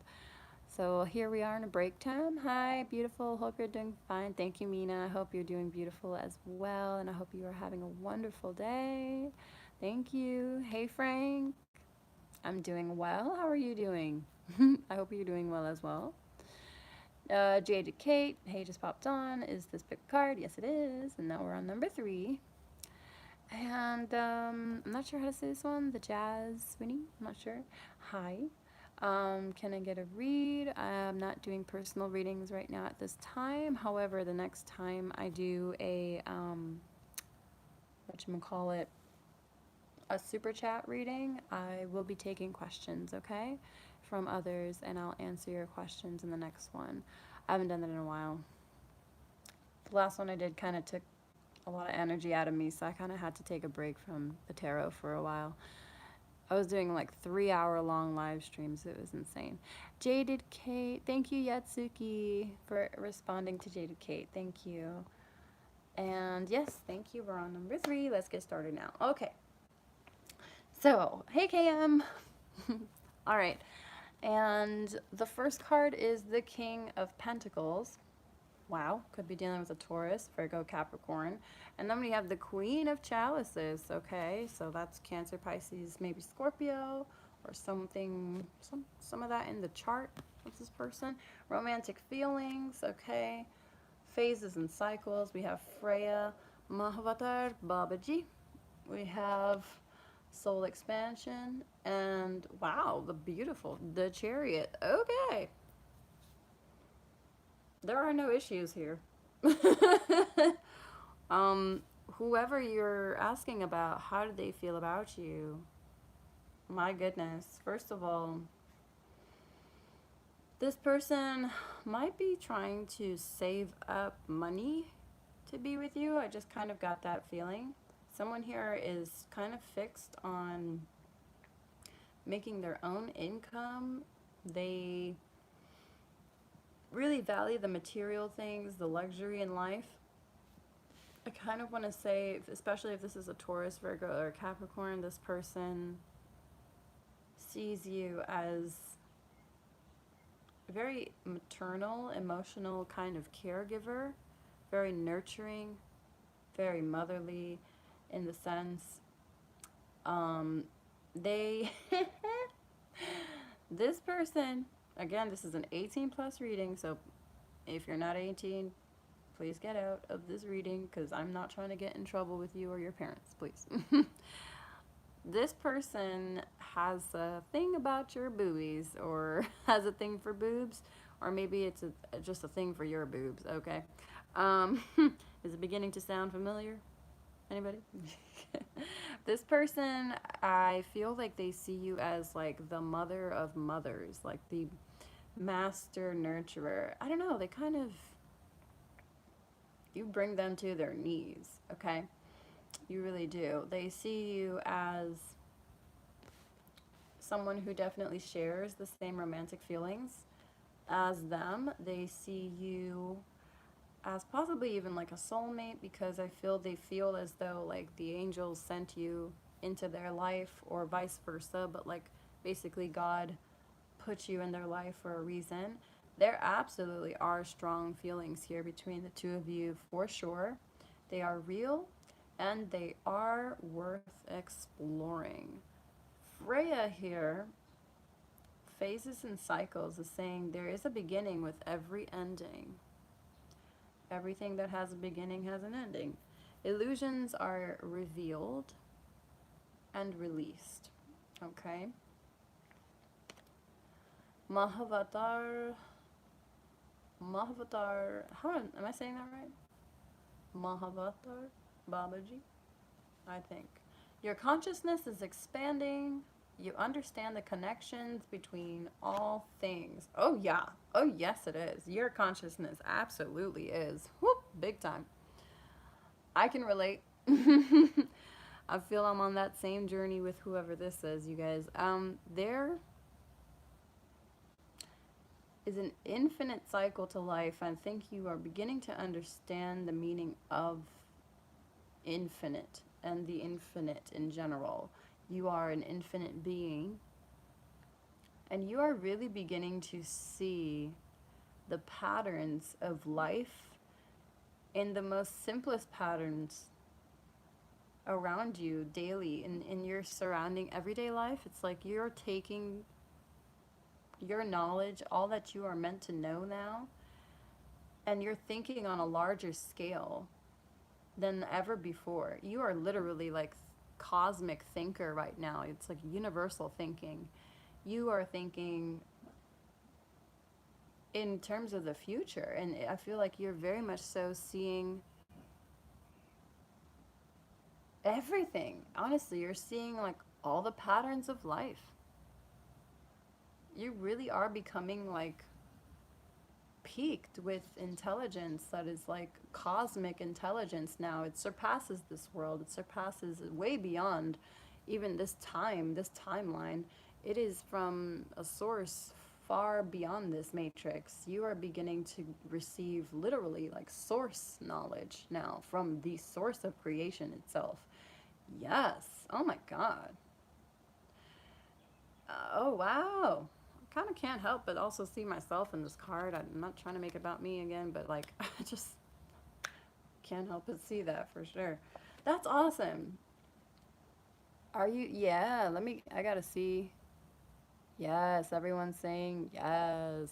So here we are in a break time. Hi, beautiful, hope you're doing fine. Thank you, Mina, I hope you're doing beautiful as well, and I hope you are having a wonderful day. Thank you. Hey, Frank. I'm doing well. How are you doing? I hope you're doing well as well. Jaded Kate. Hey, just popped on. Is this pick a card? Yes, it is. And now we're on number 3. And I'm not sure how to say this one. The Jazz Winnie. I'm not sure. Hi. Can I get a read? I'm not doing personal readings right now at this time. However, the next time I do a whatchamacallit, a super chat reading, I will be taking questions, okay, from others, and I'll answer your questions in the next one. I haven't done that in a while. The last one I did kind of took a lot of energy out of me, so I kind of had to take a break from the tarot for a while. I was doing like 3-hour long live streams. It was insane. Jaded Kate. Thank you, Yatsuki, for responding to Jaded Kate. Thank you. And yes, thank you. We're on number 3. Let's get started now. Okay. So, hey, KM. All right. And the first card is the King of Pentacles. Wow, could be dealing with a Taurus, Virgo, Capricorn. And then we have the Queen of Chalices, okay? So that's Cancer, Pisces, maybe Scorpio, or something, some of that in the chart of this person. Romantic feelings, okay? Phases and cycles. We have Freya, Mahavatar, Babaji. We have soul expansion, and wow, the Chariot. Okay, there are no issues here. um, Whoever you're asking about, how do they feel about you? My goodness. First of all, this person might be trying to save up money to be with you. I just kind of got that feeling. Someone here is kind of fixed on making their own income. They really value the material things, the luxury in life. I kind of want to say, especially if this is a Taurus, Virgo, or Capricorn, this person sees you as a very maternal, emotional kind of caregiver, very nurturing, very motherly in the sense they this person, again, this is an 18 plus reading, so if you're not 18, please get out of this reading because I'm not trying to get in trouble with you or your parents, please. This person has a thing about your boobies or has a thing for boobs, or maybe it's just a thing for your boobs, okay? Um, is it beginning to sound familiar? Anybody? This person, I feel like they see you as like the mother of mothers, like the master nurturer. I don't know, they kind of, you bring them to their knees, okay? You really do. They see you as someone who definitely shares the same romantic feelings as them. They see you as possibly even like a soulmate because I feel they feel as though like the angels sent you into their life or vice versa, but like basically God put you in their life for a reason. There absolutely are strong feelings here between the two of you for sure. They are real and they are worth exploring. Freya here, phases and cycles, is saying there is a beginning with every ending. Everything that has a beginning has an ending. Illusions are revealed and released. Okay? Mahavatar. Mahavatar. How am I saying that right? Mahavatar Babaji, I think. Your consciousness is expanding. You understand the connections between all things. Oh, yeah. Oh, yes, it is. Your consciousness absolutely is. Whoop, big time. I can relate. I feel I'm on that same journey with whoever this is, you guys. There is an infinite cycle to life. I think you are beginning to understand the meaning of infinite and the infinite in general. You are an infinite being, and you are really beginning to see the patterns of life in the most simplest patterns around you daily in your surrounding everyday life. It's like you're taking your knowledge, all that you are meant to know now, and you're thinking on a larger scale than ever before. You are literally like cosmic thinker right now. It's like universal thinking. You are thinking in terms of the future, and I feel like you're very much so seeing everything. Honestly, you're seeing like all the patterns of life. You really are becoming like peaked with intelligence that is like cosmic intelligence now. It surpasses this world. It surpasses way beyond even this time, this timeline. It is from a source far beyond this matrix. You are beginning to receive literally like source knowledge now from the source of creation itself. Yes. Oh my God. Oh, wow. kind of can't help but also see myself in this card. I'm not trying to make it about me again, but like, I just can't help but see that for sure. That's awesome. Are you? Yeah, I gotta see. Yes, everyone's saying yes.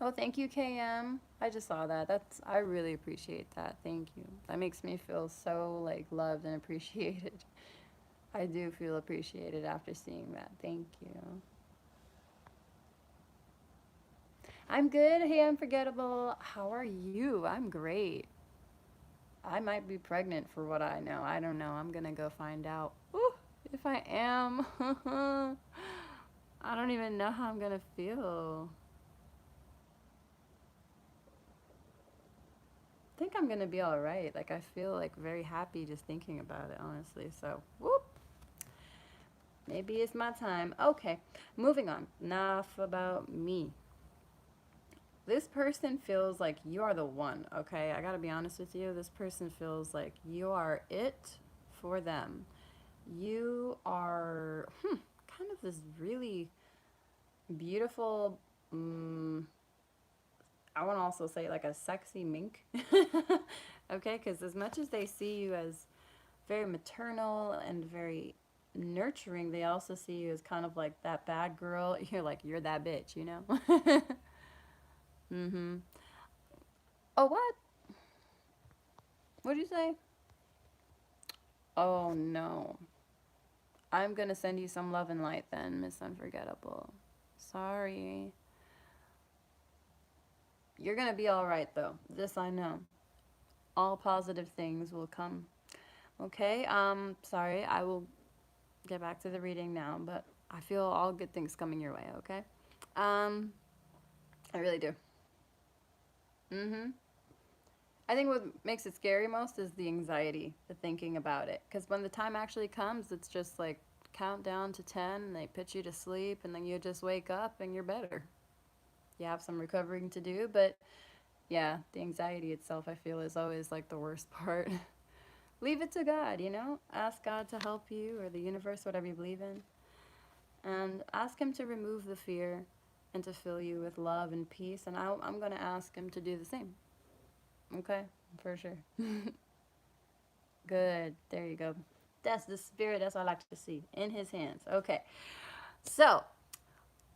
Oh, thank you, KM. I just saw that. I really appreciate that. Thank you. That makes me feel so like loved and appreciated. I do feel appreciated after seeing that. Thank you. I'm good. Hey, Unforgettable. How are you? I'm great. I might be pregnant for what I know. I don't know. I'm gonna go find out. Ooh, if I am. I don't even know how I'm gonna feel. I think I'm gonna be all right. Like I feel like very happy just thinking about it, honestly. So, whoop. Maybe it's my time. Okay, moving on. Enough about me. This person feels like you are the one, okay? I gotta be honest with you. This person feels like you are it for them. You are kind of this really beautiful, I want to also say like a sexy mink. Okay, because as much as they see you as very maternal and very nurturing, they also see you as kind of like that bad girl. You're like, you're that bitch, you know? Mm-hmm. Oh, what? What'd you say? Oh, no. I'm gonna send you some love and light then, Miss Unforgettable. Sorry. You're gonna be alright though. This I know. All positive things will come. Okay, sorry, I will get back to the reading now, but I feel all good things coming your way, okay? Um, I really do. Mm-hmm. I think what makes it scary most is the anxiety, the thinking about it. Because when the time actually comes, it's just like count down to 10, and they put you to sleep, and then you just wake up and you're better. You have some recovering to do, but yeah, the anxiety itself, I feel, is always like the worst part. Leave it to God, you know? Ask God to help you or the universe, whatever you believe in. And ask Him to remove the fear and to fill you with love and peace. And I'm going to ask Him to do the same. Okay? For sure. Good. There you go. That's the spirit. That's what I like to see in His hands. Okay. So,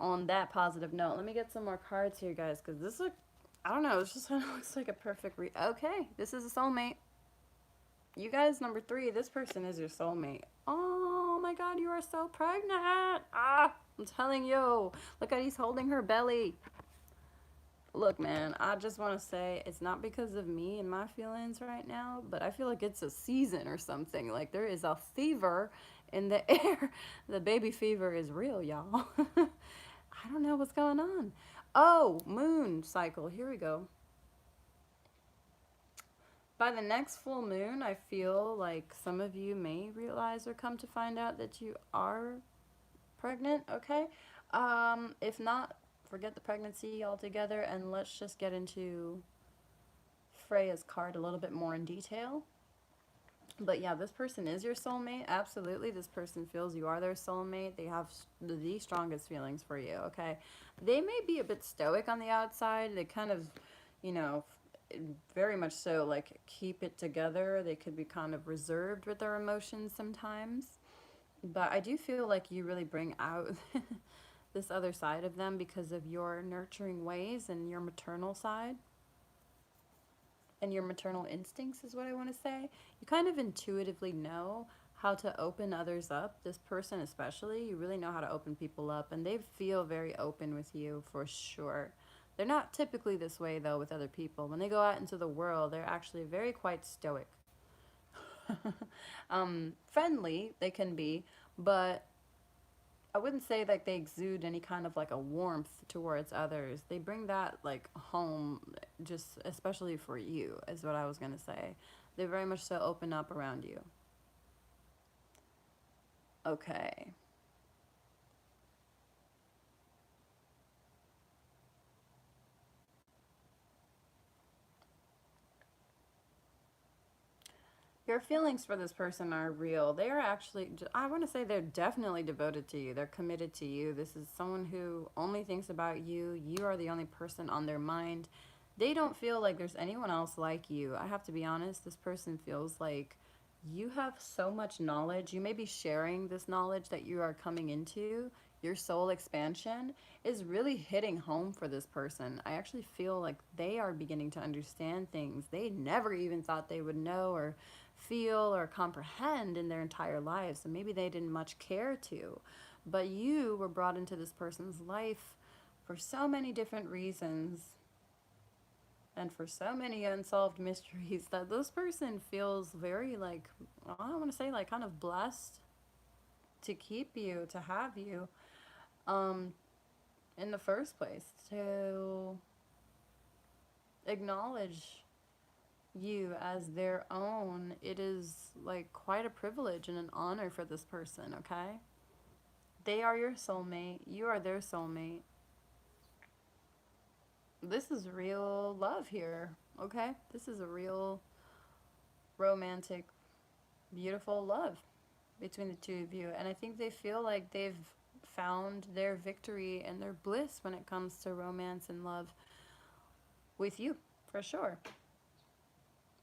on that positive note, let me get some more cards here, guys, because this look, I don't know, it just looks like a perfect okay, this is a soulmate. You guys, number 3, this person is your soulmate. Oh my god, you are so pregnant. Ah, I'm telling you. Look at he's holding her belly. Look, man, I just want to say it's not because of me and my feelings right now, but I feel like it's a season or something. Like there is a fever in the air. The baby fever is real, y'all. I don't know what's going on. Oh, moon cycle. Here we go. By the next full moon, I feel like some of you may realize or come to find out that you are pregnant, okay? If not, forget the pregnancy altogether and let's just get into Freya's card a little bit more in detail. But yeah, this person is your soulmate. Absolutely. This person feels you are their soulmate. They have the strongest feelings for you, okay? They may be a bit stoic on the outside. They kind of, you know, very much so like keep it together. They could be kind of reserved with their emotions sometimes. But I do feel like you really bring out this other side of them because of your nurturing ways and your maternal side and your maternal instincts is what I want to say. You kind of intuitively know how to open others up. This person especially, you really know how to open people up and they feel very open with you for sure. They're not typically this way though with other people. When they go out into the world, they're actually very quite stoic. Friendly they can be, but I wouldn't say like they exude any kind of like a warmth towards others. They bring that like home, just especially for you, is what I was gonna say. They very much so open up around you. Okay. Your feelings for this person are real. They are actually, I want to say they're definitely devoted to you. They're committed to you. This is someone who only thinks about you. You are the only person on their mind. They don't feel like there's anyone else like you. I have to be honest, this person feels like you have so much knowledge. You may be sharing this knowledge that you are coming into. Your soul expansion is really hitting home for this person. I actually feel like they are beginning to understand things they never even thought they would know or feel or comprehend in their entire lives. And maybe they didn't much care to. But you were brought into this person's life for so many different reasons and for so many unsolved mysteries that this person feels very like, I don't want to say like kind of blessed to keep you, to have you um, in the first place, to acknowledge you as their own. It is like quite a privilege and an honor for this person, okay? They are your soulmate, you are their soulmate. This is real love here, okay? This is a real romantic, beautiful love between the two of you. And I think they feel like they've found their victory and their bliss when it comes to romance and love with you, for sure.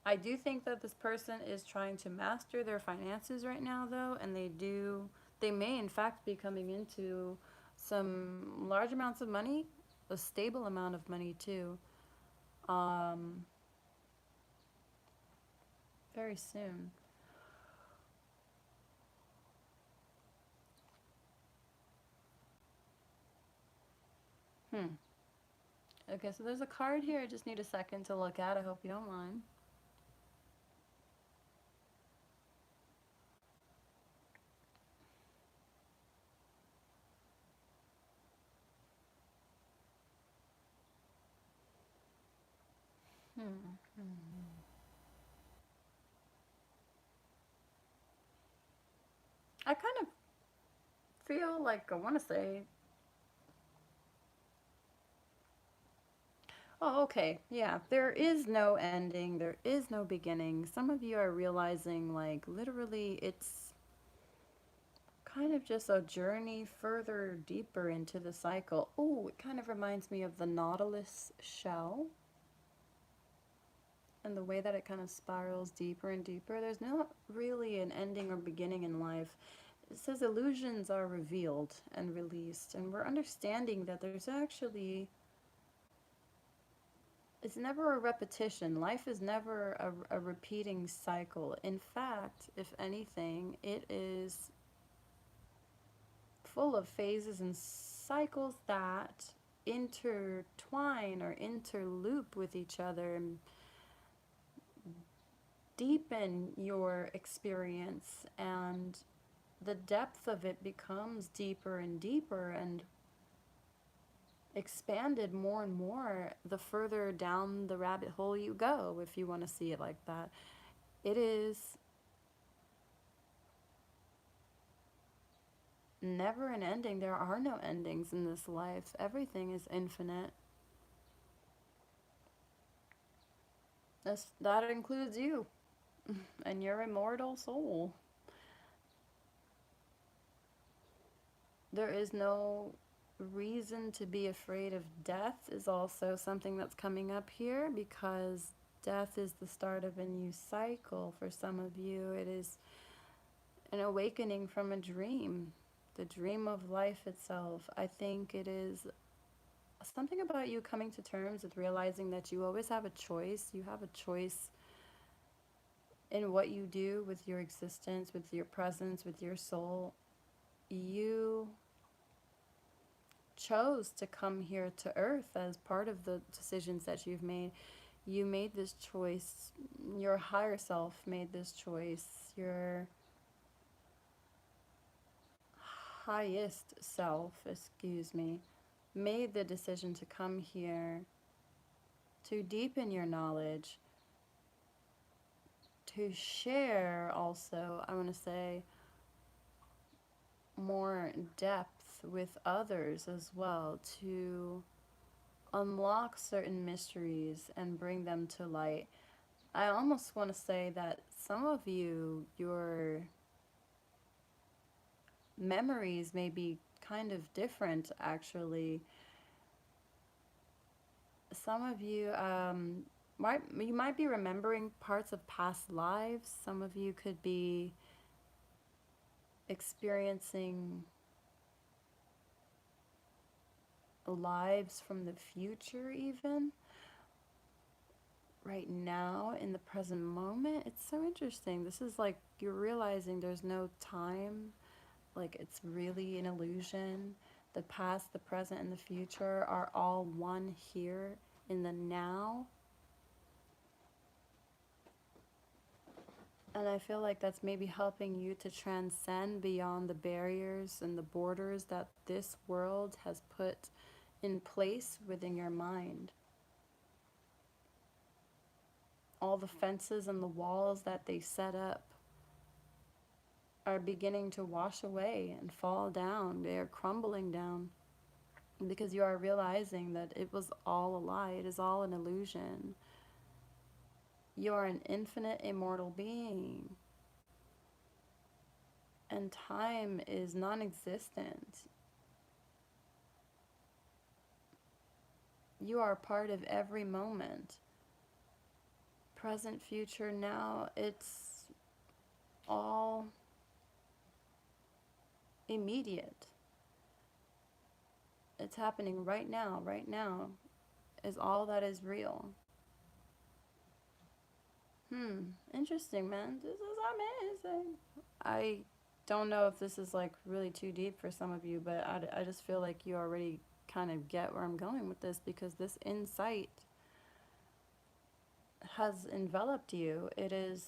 I do think that this person is trying to master their finances right now, though, and they may in fact be coming into some large amounts of money, a stable amount of money too, um, very soon. Hmm. Okay, so there's a card here. I just need a second to look at. I hope you don't mind. Hmm. I kind of feel like I want to say, oh, okay, yeah, there is no ending, there is no beginning. Some of you are realizing, like, literally, it's kind of just a journey further deeper into the cycle. Oh, it kind of reminds me of the Nautilus shell and the way that it kind of spirals deeper and deeper. There's not really an ending or beginning in life. It says illusions are revealed and released, and we're understanding that there's actually, it's never a repetition. Life is never a repeating cycle. In fact, if anything, it is full of phases and cycles that intertwine or interloop with each other and deepen your experience, and the depth of it becomes deeper and deeper and expanded more and more the further down the rabbit hole you go, if you want to see it like that. It is never an ending. There are no endings in this life. Everything is infinite. That includes you and your immortal soul. There is no reason to be afraid of death, is also something that's coming up here, because death is the start of a new cycle. For some of you, it is an awakening from a dream, the dream of life itself. I think it is something about you coming to terms with realizing that you always have a choice. You have a choice in what you do with your existence, with your presence, with your soul. You chose to come here to earth as part of the decisions that you've made. You made this choice. Your higher self made this choice. Your highest self, excuse me, made the decision to come here to deepen your knowledge, to share also, I want to say, more depth with others as well, to unlock certain mysteries and bring them to light. I almost want to say that some of you, your memories may be kind of different actually. Some of you might be remembering parts of past lives. Some of you could be experiencing lives from the future even right now in the present moment. It's so interesting. This is like you're realizing there's no time, like it's really an illusion. The past, the present, and the future are all one here in the now. And I feel like that's maybe helping you to transcend beyond the barriers and the borders that this world has put in place within your mind. All the fences and the walls that they set up are beginning to wash away and fall down. They are crumbling down because you are realizing that it was all a lie. It is all an illusion. You are an infinite, immortal being. And time is non existent. You are part of every moment. Present, future, now, it's all immediate. It's happening right now. Right now is all that is real. Interesting, man. This is amazing. I don't know if this is like really too deep for some of you, but I just feel like you already kind of get where I'm going with this because this insight has enveloped you. It is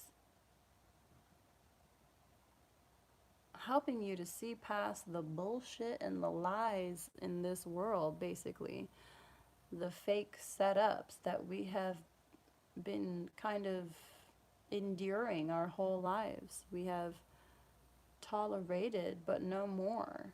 helping you to see past the bullshit and the lies in this world, basically. The fake setups that we have been kind of enduring our whole lives. We have tolerated, but no more.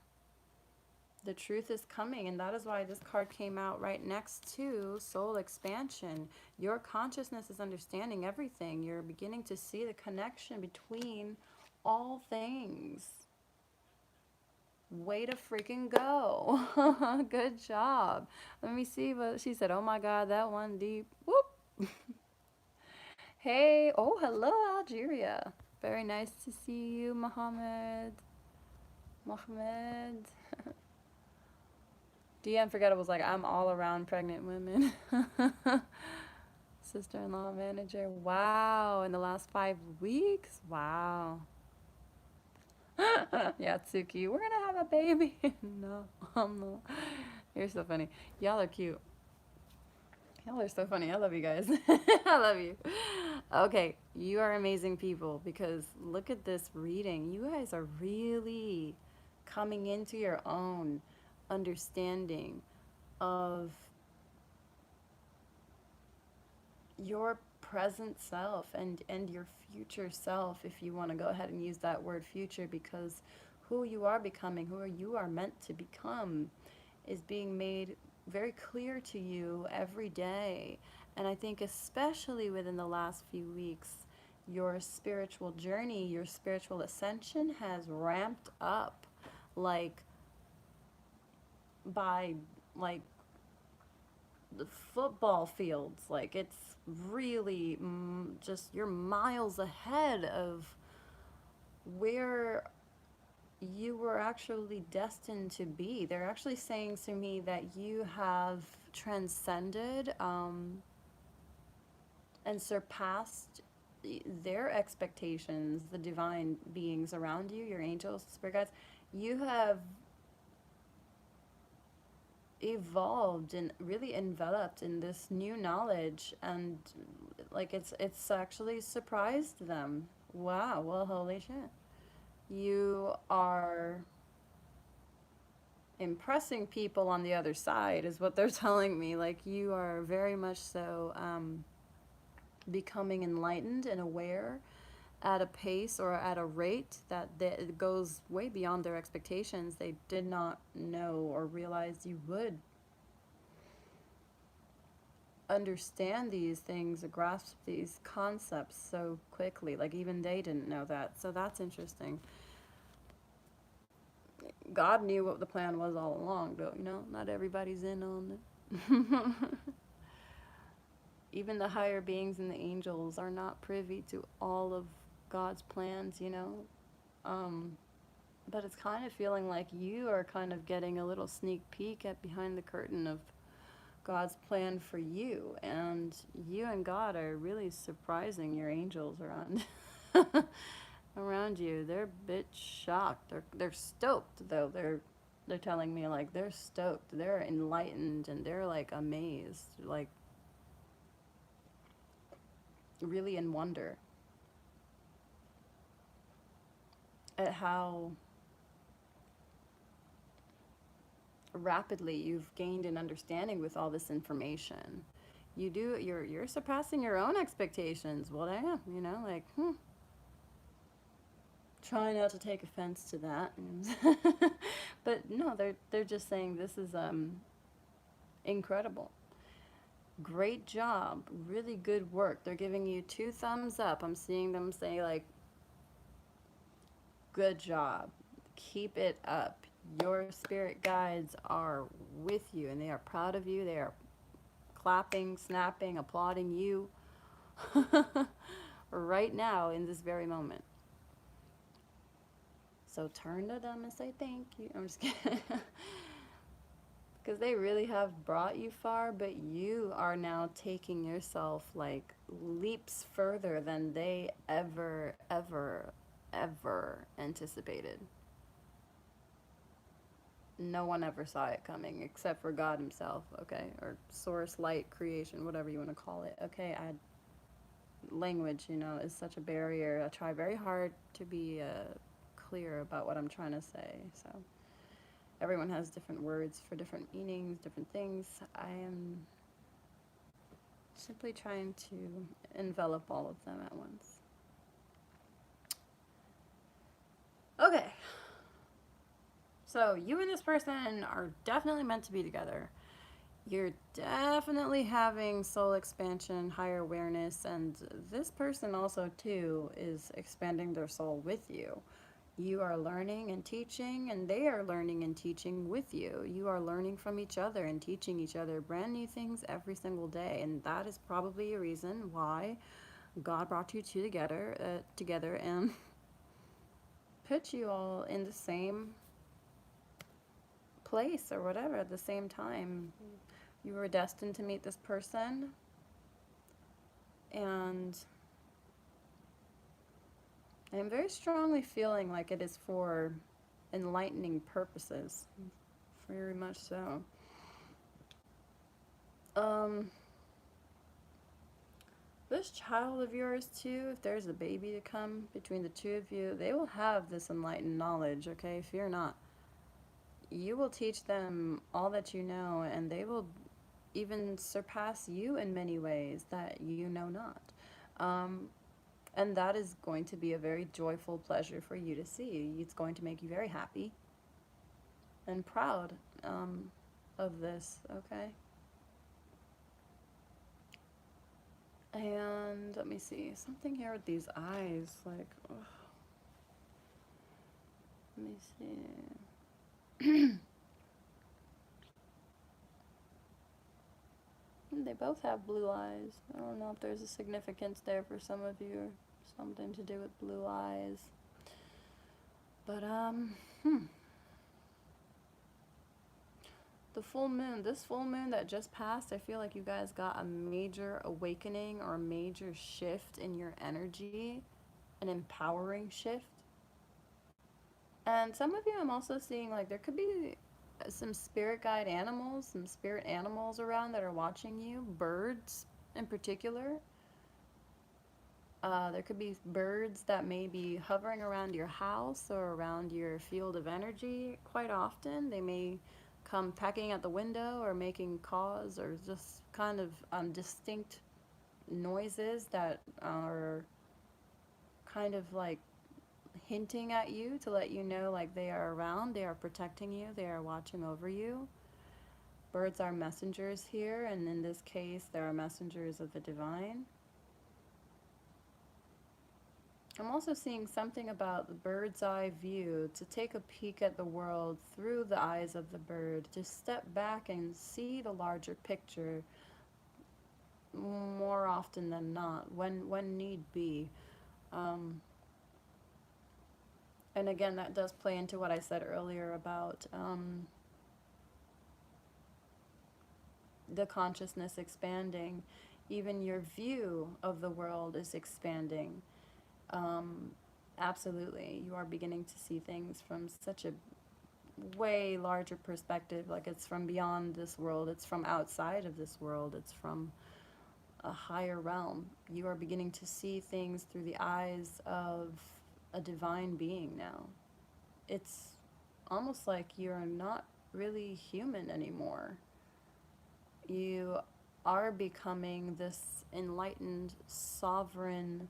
The truth is coming, and that is why this card came out right next to soul expansion. Your consciousness is understanding everything. You're beginning to see the connection between all things. Way to freaking go. Good job. Let me see what she said. Oh my God, that one deep. Whoop. Hey, oh, hello, Algeria. Very nice to see you, Mohammed. Mohammed. The Unforgettable was like, I'm all around pregnant women. Sister-in-law manager. Wow, in the last 5 weeks? Wow. Yeah, Tsuki, we're gonna have a baby. No, I'm not. You're so funny. Y'all are cute. Y'all are so funny. I love you guys. I love you. Okay, you are amazing people because look at this reading. You guys are really coming into your own understanding of your present self and your future self, if you want to go ahead and use that word future, because who you are becoming, who you are meant to become, is being made very clear to you every day. And I think especially within the last few weeks, your spiritual journey, your spiritual ascension has ramped up like by like the football fields. Like it's really just you're miles ahead of where you were actually destined to be. They're actually saying to me that you have transcended and surpassed their expectations, the divine beings around you, your angels, spirit guides. You have evolved and really enveloped in this new knowledge, and like it's actually surprised them. Wow, well, holy shit. You are impressing people on the other side is what they're telling me. Like you are very much so becoming enlightened and aware at a pace or at a rate that goes way beyond their expectations. They did not know or realize you would. understand these things, grasp these concepts so quickly. Like, even they didn't know that. So that's interesting. God knew what the plan was all along, though, not everybody's in on it. Even the higher beings and the angels are not privy to all of God's plans. Um, but it's kind of feeling like you are kind of getting a little sneak peek at behind the curtain of God's plan for you. And you and God are really surprising your angels around around you. They're a bit shocked. They're stoked though. They're telling me like they're stoked. They're enlightened and they're like amazed. Like really in wonder at how rapidly you've gained an understanding with all this information. You're surpassing your own expectations. Well, damn, like try not to take offense to that. But no, they're just saying this is incredible. Great job. Really good work. They're giving you 2 thumbs up. I'm seeing them say like good job. Keep it up. Your spirit guides are with you and they are proud of you. They are clapping, snapping, applauding you right now in this very moment. So turn to them and say thank you. I'm just kidding. Because they really have brought you far, but you are now taking yourself like leaps further than they ever, ever, ever anticipated. No one ever saw it coming except for God himself, okay? Or source, light, creation, whatever you want to call it. Okay, language, is such a barrier. I try very hard to be clear about what I'm trying to say. So everyone has different words for different meanings, different things. I am simply trying to envelop all of them at once. Okay. So you and this person are definitely meant to be together. You're definitely having soul expansion, higher awareness, and this person also too is expanding their soul with you. You are learning and teaching, and they are learning and teaching with you. You are learning from each other and teaching each other brand new things every single day, and that is probably a reason why God brought you two together and put you all in the same place or whatever at the same time. You were destined to meet this person, and I'm very strongly feeling like it is for enlightening purposes. Very much so. This child of yours too, if there's a baby to come between the two of you, they will have this enlightened knowledge, okay? Fear not. You will teach them all that you know, and they will even surpass you in many ways that you know not. And that is going to be a very joyful pleasure for you to see. It's going to make you very happy and proud of this, okay? And let me see, something here with these eyes, like, ugh. Let me see. They both have blue eyes. I don't know if there's a significance there for some of you, or something to do with blue eyes. But, this full moon that just passed, I feel like you guys got a major awakening or a major shift in your energy, an empowering shift. And some of you, I'm also seeing like there could be some spirit guide animals, some spirit animals around that are watching you, birds in particular. There could be birds that may be hovering around your house or around your field of energy quite often. They may come pecking at the window or making caws or just kind of distinct noises that are kind of like hinting at you, to let you know like they are around, they are protecting you, they are watching over you. Birds are messengers here, and in this case, there are messengers of the divine. I'm also seeing something about the bird's eye view, to take a peek at the world through the eyes of the bird, to step back and see the larger picture more often than not, when need be. Um, and again, that does play into what I said earlier about the consciousness expanding. Even your view of the world is expanding. Um, Absolutely. You are beginning to see things from such a way larger perspective. Like, it's from beyond this world, it's from outside of this world, it's from a higher realm. You are beginning to see things through the eyes of a divine being now. It's almost like you're not really human anymore. You are becoming this enlightened, sovereign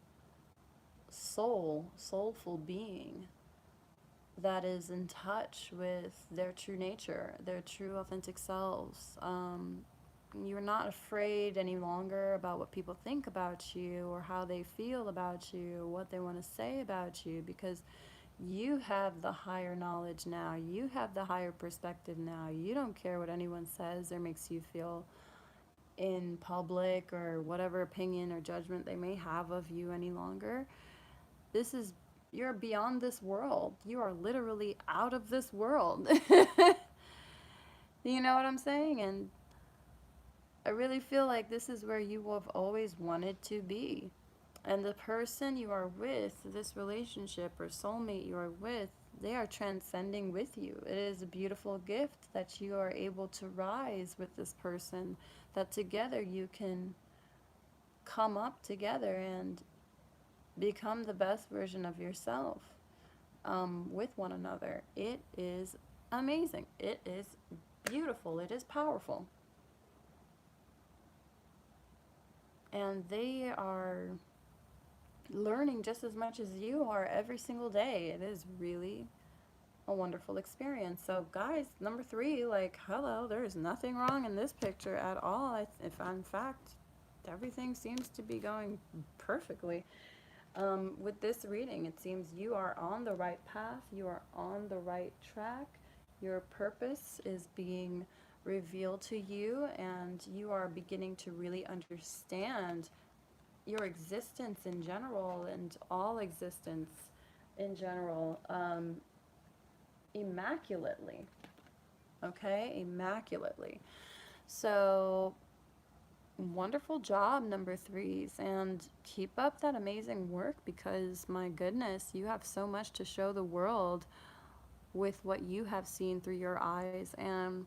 soulful being that is in touch with their true nature, their true authentic selves. You're not afraid any longer about what people think about you or how they feel about you, what they want to say about you, because you have the higher knowledge now. You have the higher perspective now. You don't care what anyone says or makes you feel in public, or whatever opinion or judgment they may have of you any longer. This is, you're beyond this world. You are literally out of this world. You know what I'm saying? And I really feel like this is where you have always wanted to be. And the person you are with, this relationship or soulmate you are with, they are transcending with you. It is a beautiful gift that you are able to rise with this person, that together you can come up together and become the best version of yourself, with one another. It is amazing. It is beautiful. It is powerful. And they are learning just as much as you are every single day. It is really a wonderful experience. So, guys, number 3, like, hello, there is nothing wrong in this picture at all. If in fact, everything seems to be going perfectly. With this reading, it seems you are on the right path, you are on the right track, your purpose is being revealed to you, and you are beginning to really understand your existence in general and all existence in general, immaculately. Okay? Immaculately. So, wonderful job, number 3s, and keep up that amazing work, because my goodness, you have so much to show the world with what you have seen through your eyes. And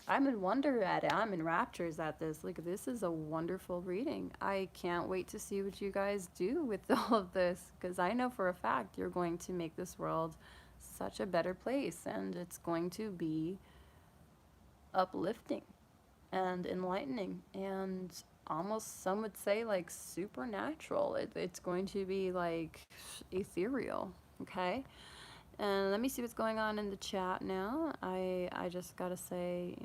I'm in wonder at it. I'm in raptures at this. Like, this is a wonderful reading. I can't wait to see what you guys do with all of this, because I know for a fact you're going to make this world such a better place, and it's going to be uplifting and enlightening, and almost, some would say, like supernatural. It's going to be like ethereal. Okay, and let me see what's going on in the chat now. I just gotta say,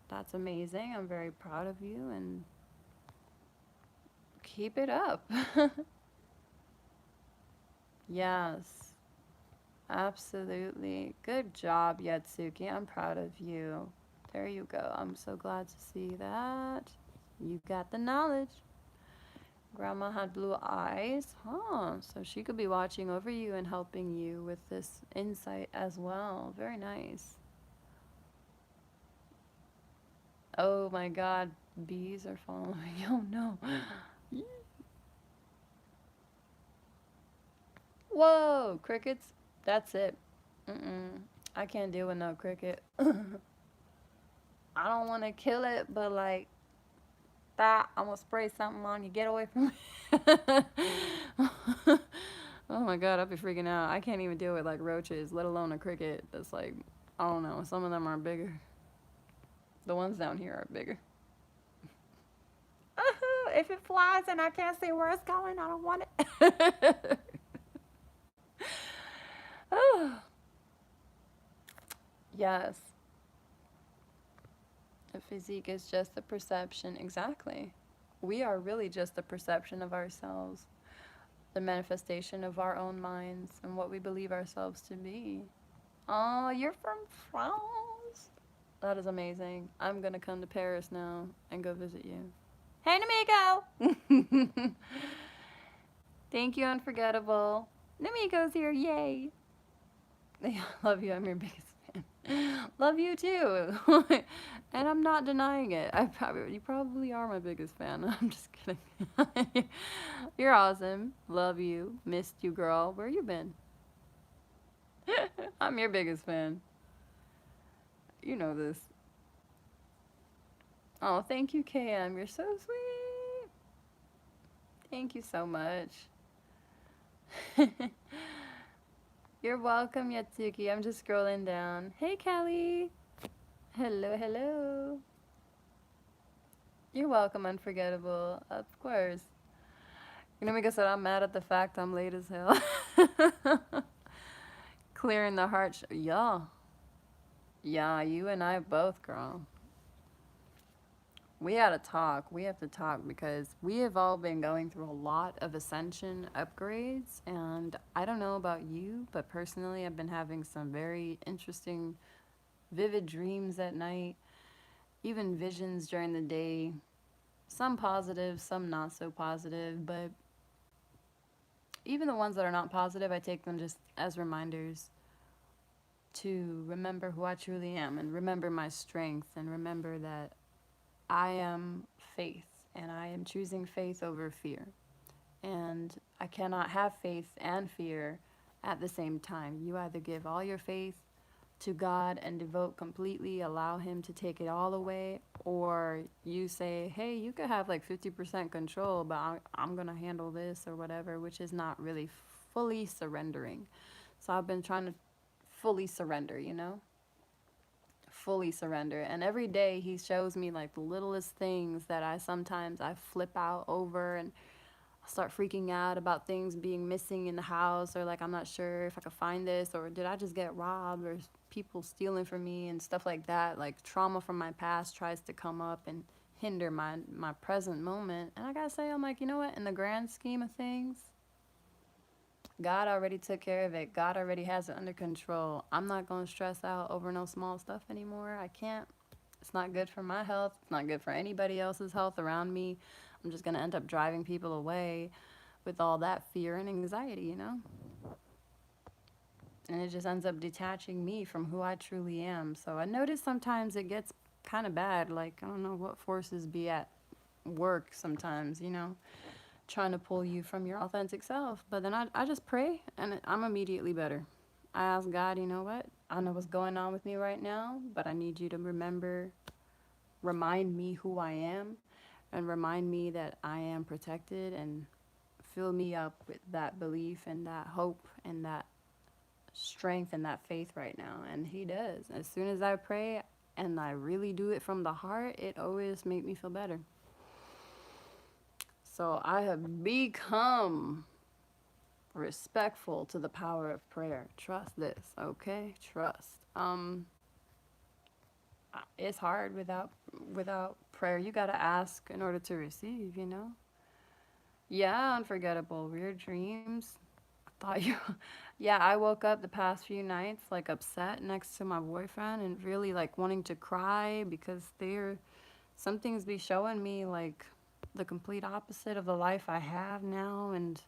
that's amazing. I'm very proud of you, and keep it up. Yes, absolutely. Good job, Yatsuki. I'm proud of you. There you go. I'm so glad to see that. You got the knowledge. Grandma had blue eyes. Huh. So she could be watching over you and helping you with this insight as well. Very nice. Oh my god. Bees are following. Oh no. Whoa. Crickets. That's it. Mm-mm. I can't deal with no cricket. I don't want to kill it, but like, that, I'm gonna spray something on you. Get away from me. Oh my god, I'll be freaking out. I can't even deal with like roaches, let alone a cricket. That's like, I don't know. Some of them are bigger. The ones down here are bigger. If it flies and I can't see where it's going, I don't want it. Oh, yes. Physique is just the perception. Exactly. We are really just the perception of ourselves, the manifestation of our own minds and what we believe ourselves to be. Oh, you're from France? That is amazing. I'm gonna come to Paris now and go visit you. Hey, Namiko! Thank you, Unforgettable. Namiko's here, yay! Love you, I'm your biggest fan. Love you too. And I'm not denying it. You probably are my biggest fan. I'm just kidding. You're awesome. Love you. Missed you, girl. Where you been? I'm your biggest fan. You know this. Oh, thank you, KM. You're so sweet. Thank you so much. You're welcome, Yatsuki. I'm just scrolling down. Hey, Kelly. Hello, hello. You're welcome, Unforgettable. Of course. You know, Mika said I'm mad at the fact I'm late as hell. Clearing the heart. Yeah. Yeah, you and I both, girl. We gotta talk. We have to talk because we have all been going through a lot of ascension upgrades. And I don't know about you, but personally, I've been having some very interesting, vivid dreams at night, even visions during the day. Some positive, some not so positive, but even the ones that are not positive, I take them just as reminders to remember who I truly am and remember my strength and remember that I am faith and I am choosing faith over fear. And I cannot have faith and fear at the same time. You either give all your faith to God and devote completely, allow Him to take it all away, or you say, hey, you could have like 50% control, but I'm going to handle this or whatever, which is not really fully surrendering. So I've been trying to fully surrender, you know? Fully surrender. And every day He shows me like the littlest things that I flip out over and start freaking out about things being missing in the house, or like I'm not sure if I could find this, or did I just get robbed, or people stealing from me and stuff like that. Like trauma from my past tries to come up and hinder my present moment. And I gotta say, I'm like, you know what, in the grand scheme of things, God already took care of it. God already has it under control. I'm not gonna stress out over no small stuff anymore. I can't. It's not good for my health. It's not good for anybody else's health around me. I'm just going to end up driving people away with all that fear and anxiety, you know? And it just ends up detaching me from who I truly am. So I notice sometimes it gets kind of bad. Like, I don't know what forces be at work sometimes, you know, trying to pull you from your authentic self. But then I just pray and I'm immediately better. I ask God, you know what? I know what's going on with me right now, but I need you to remind me who I am and remind me that I am protected, and fill me up with that belief and that hope and that strength and that faith right now. And He does. As soon as I pray and I really do it from the heart, it always makes me feel better. So I have become respectful to the power of prayer. Trust this, okay? Trust. It's hard without prayer. You gotta ask in order to receive, you know? Yeah, unforgettable. Weird dreams. I thought you. Yeah, I woke up the past few nights like upset next to my boyfriend and really like wanting to cry because some things be showing me like the complete opposite of the life I have now, and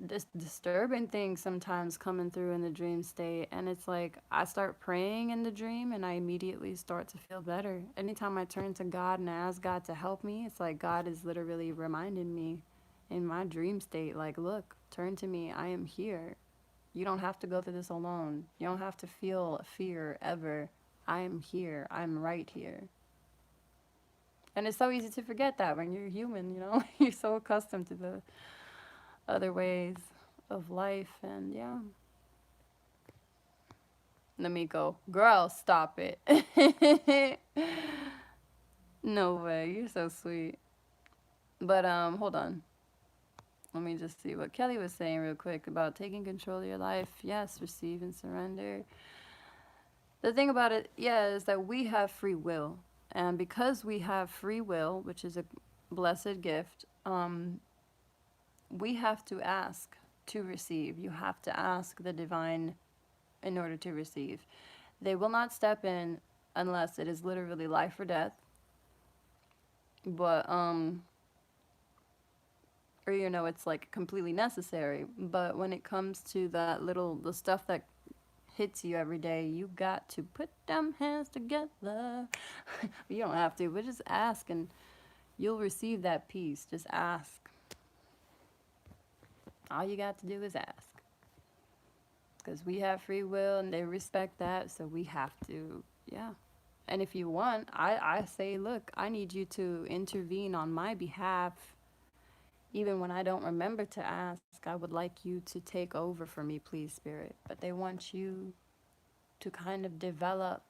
this disturbing things sometimes coming through in the dream state. And it's like I start praying in the dream and I immediately start to feel better. Anytime I turn to God and I ask God to help me, it's like God is literally reminding me in my dream state, like, look, turn to me, I am here. You don't have to go through this alone. You don't have to feel fear ever. I am here. I'm right here. And it's so easy to forget that when you're human, you know? You're so accustomed to the other ways of life. And yeah. Namiko, girl, stop it. No way. You're so sweet. But hold on. Let me just see what Kelly was saying real quick about taking control of your life. Yes, receive and surrender. The thing about it, yeah, is that we have free will. And because we have free will, which is a blessed gift, we have to ask to receive. You have to ask the divine in order to receive. They will not step in unless it is literally life or death. But or it's like completely necessary. But when it comes to that little the stuff that hits you every day, you got to put them hands together. You don't have to, but just ask and you'll receive that peace. Just ask. All you got to do is ask. Because we have free will and they respect that, so we have to, yeah. And if you want, I say, look, I need you to intervene on my behalf. Even when I don't remember to ask, I would like you to take over for me, please, Spirit. But they want you to kind of develop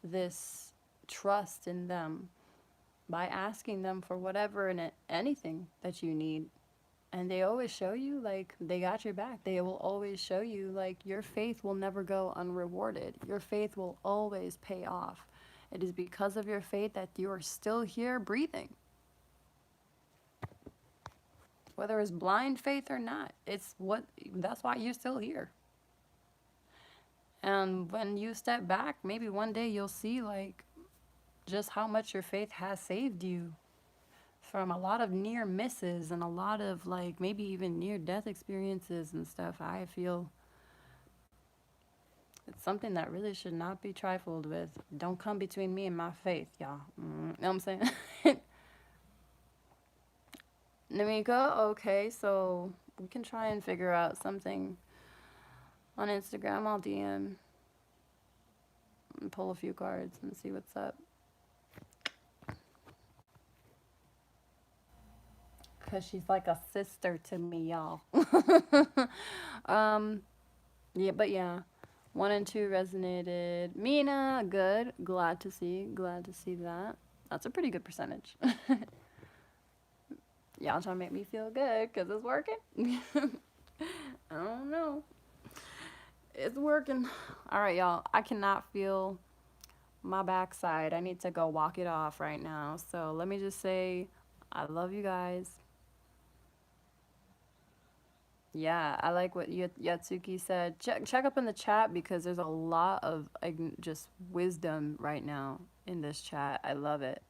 this trust in them by asking them for whatever and anything that you need. And they always show you, like, they got your back. They will always show you, like, your faith will never go unrewarded. Your faith will always pay off. It is because of your faith that you are still here breathing. Whether it's blind faith or not, that's why you're still here. And when you step back, maybe one day you'll see, like, just how much your faith has saved you from a lot of near misses and a lot of, like, maybe even near death experiences and stuff. I feel it's something that really should not be trifled with. Don't come between me and my faith, y'all. You know what I'm saying? Namika, okay, so we can try and figure out something on Instagram. I'll DM and pull a few cards and see what's up. Because she's like a sister to me, y'all. Yeah, but yeah. 1 and 2 resonated. Mina, good. Glad to see. Glad to see that. That's a pretty good percentage. Y'all trying to make me feel good because it's working? I don't know. It's working. All right, y'all. I cannot feel my backside. I need to go walk it off right now. So let me just say, I love you guys. Yeah, I like what Yatsuki said. Check up in the chat because there's a lot of just wisdom right now in this chat. I love it.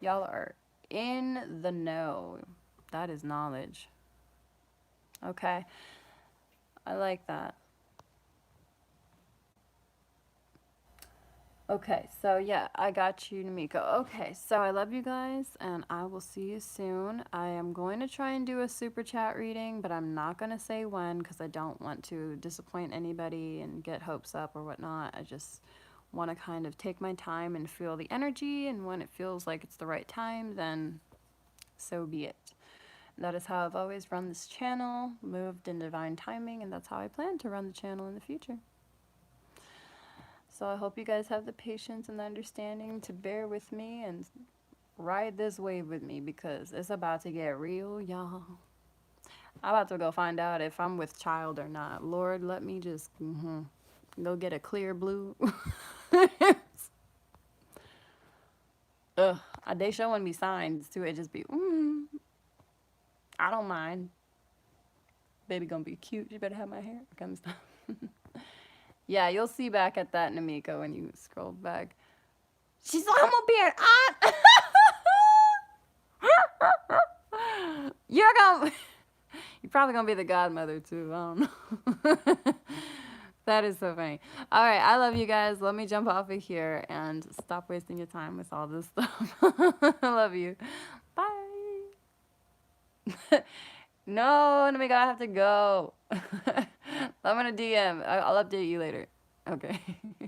Y'all are in the know. That is knowledge. Okay. I like that. Okay, so yeah, I got you, Namiko. Okay, so I love you guys, and I will see you soon. I am going to try and do a super chat reading, but I'm not going to say when because I don't want to disappoint anybody and get hopes up or whatnot. I just want to kind of take my time and feel the energy, and when it feels like it's the right time, then so be it. That is how I've always run this channel, moved in divine timing, and that's how I plan to run the channel in the future. So I hope you guys have the patience and the understanding to bear with me and ride this wave with me because it's about to get real, y'all. I'm about to go find out if I'm with child or not. Lord, let me just go get a clear blue. Ugh, they showing me signs too. It just be, I don't mind. Baby gonna be cute. You better have my hair. Kind of stuff. Yeah, you'll see back at that, Namiko, when you scroll back. She's like, I'm gonna be an aunt. You're probably gonna be the godmother too. I don't know. That is so funny. All right, I love you guys. Let me jump off of here and stop wasting your time with all this stuff. I love you. Bye. No, Namiko, I have to go. I'm gonna DM. I'll update you later. Okay.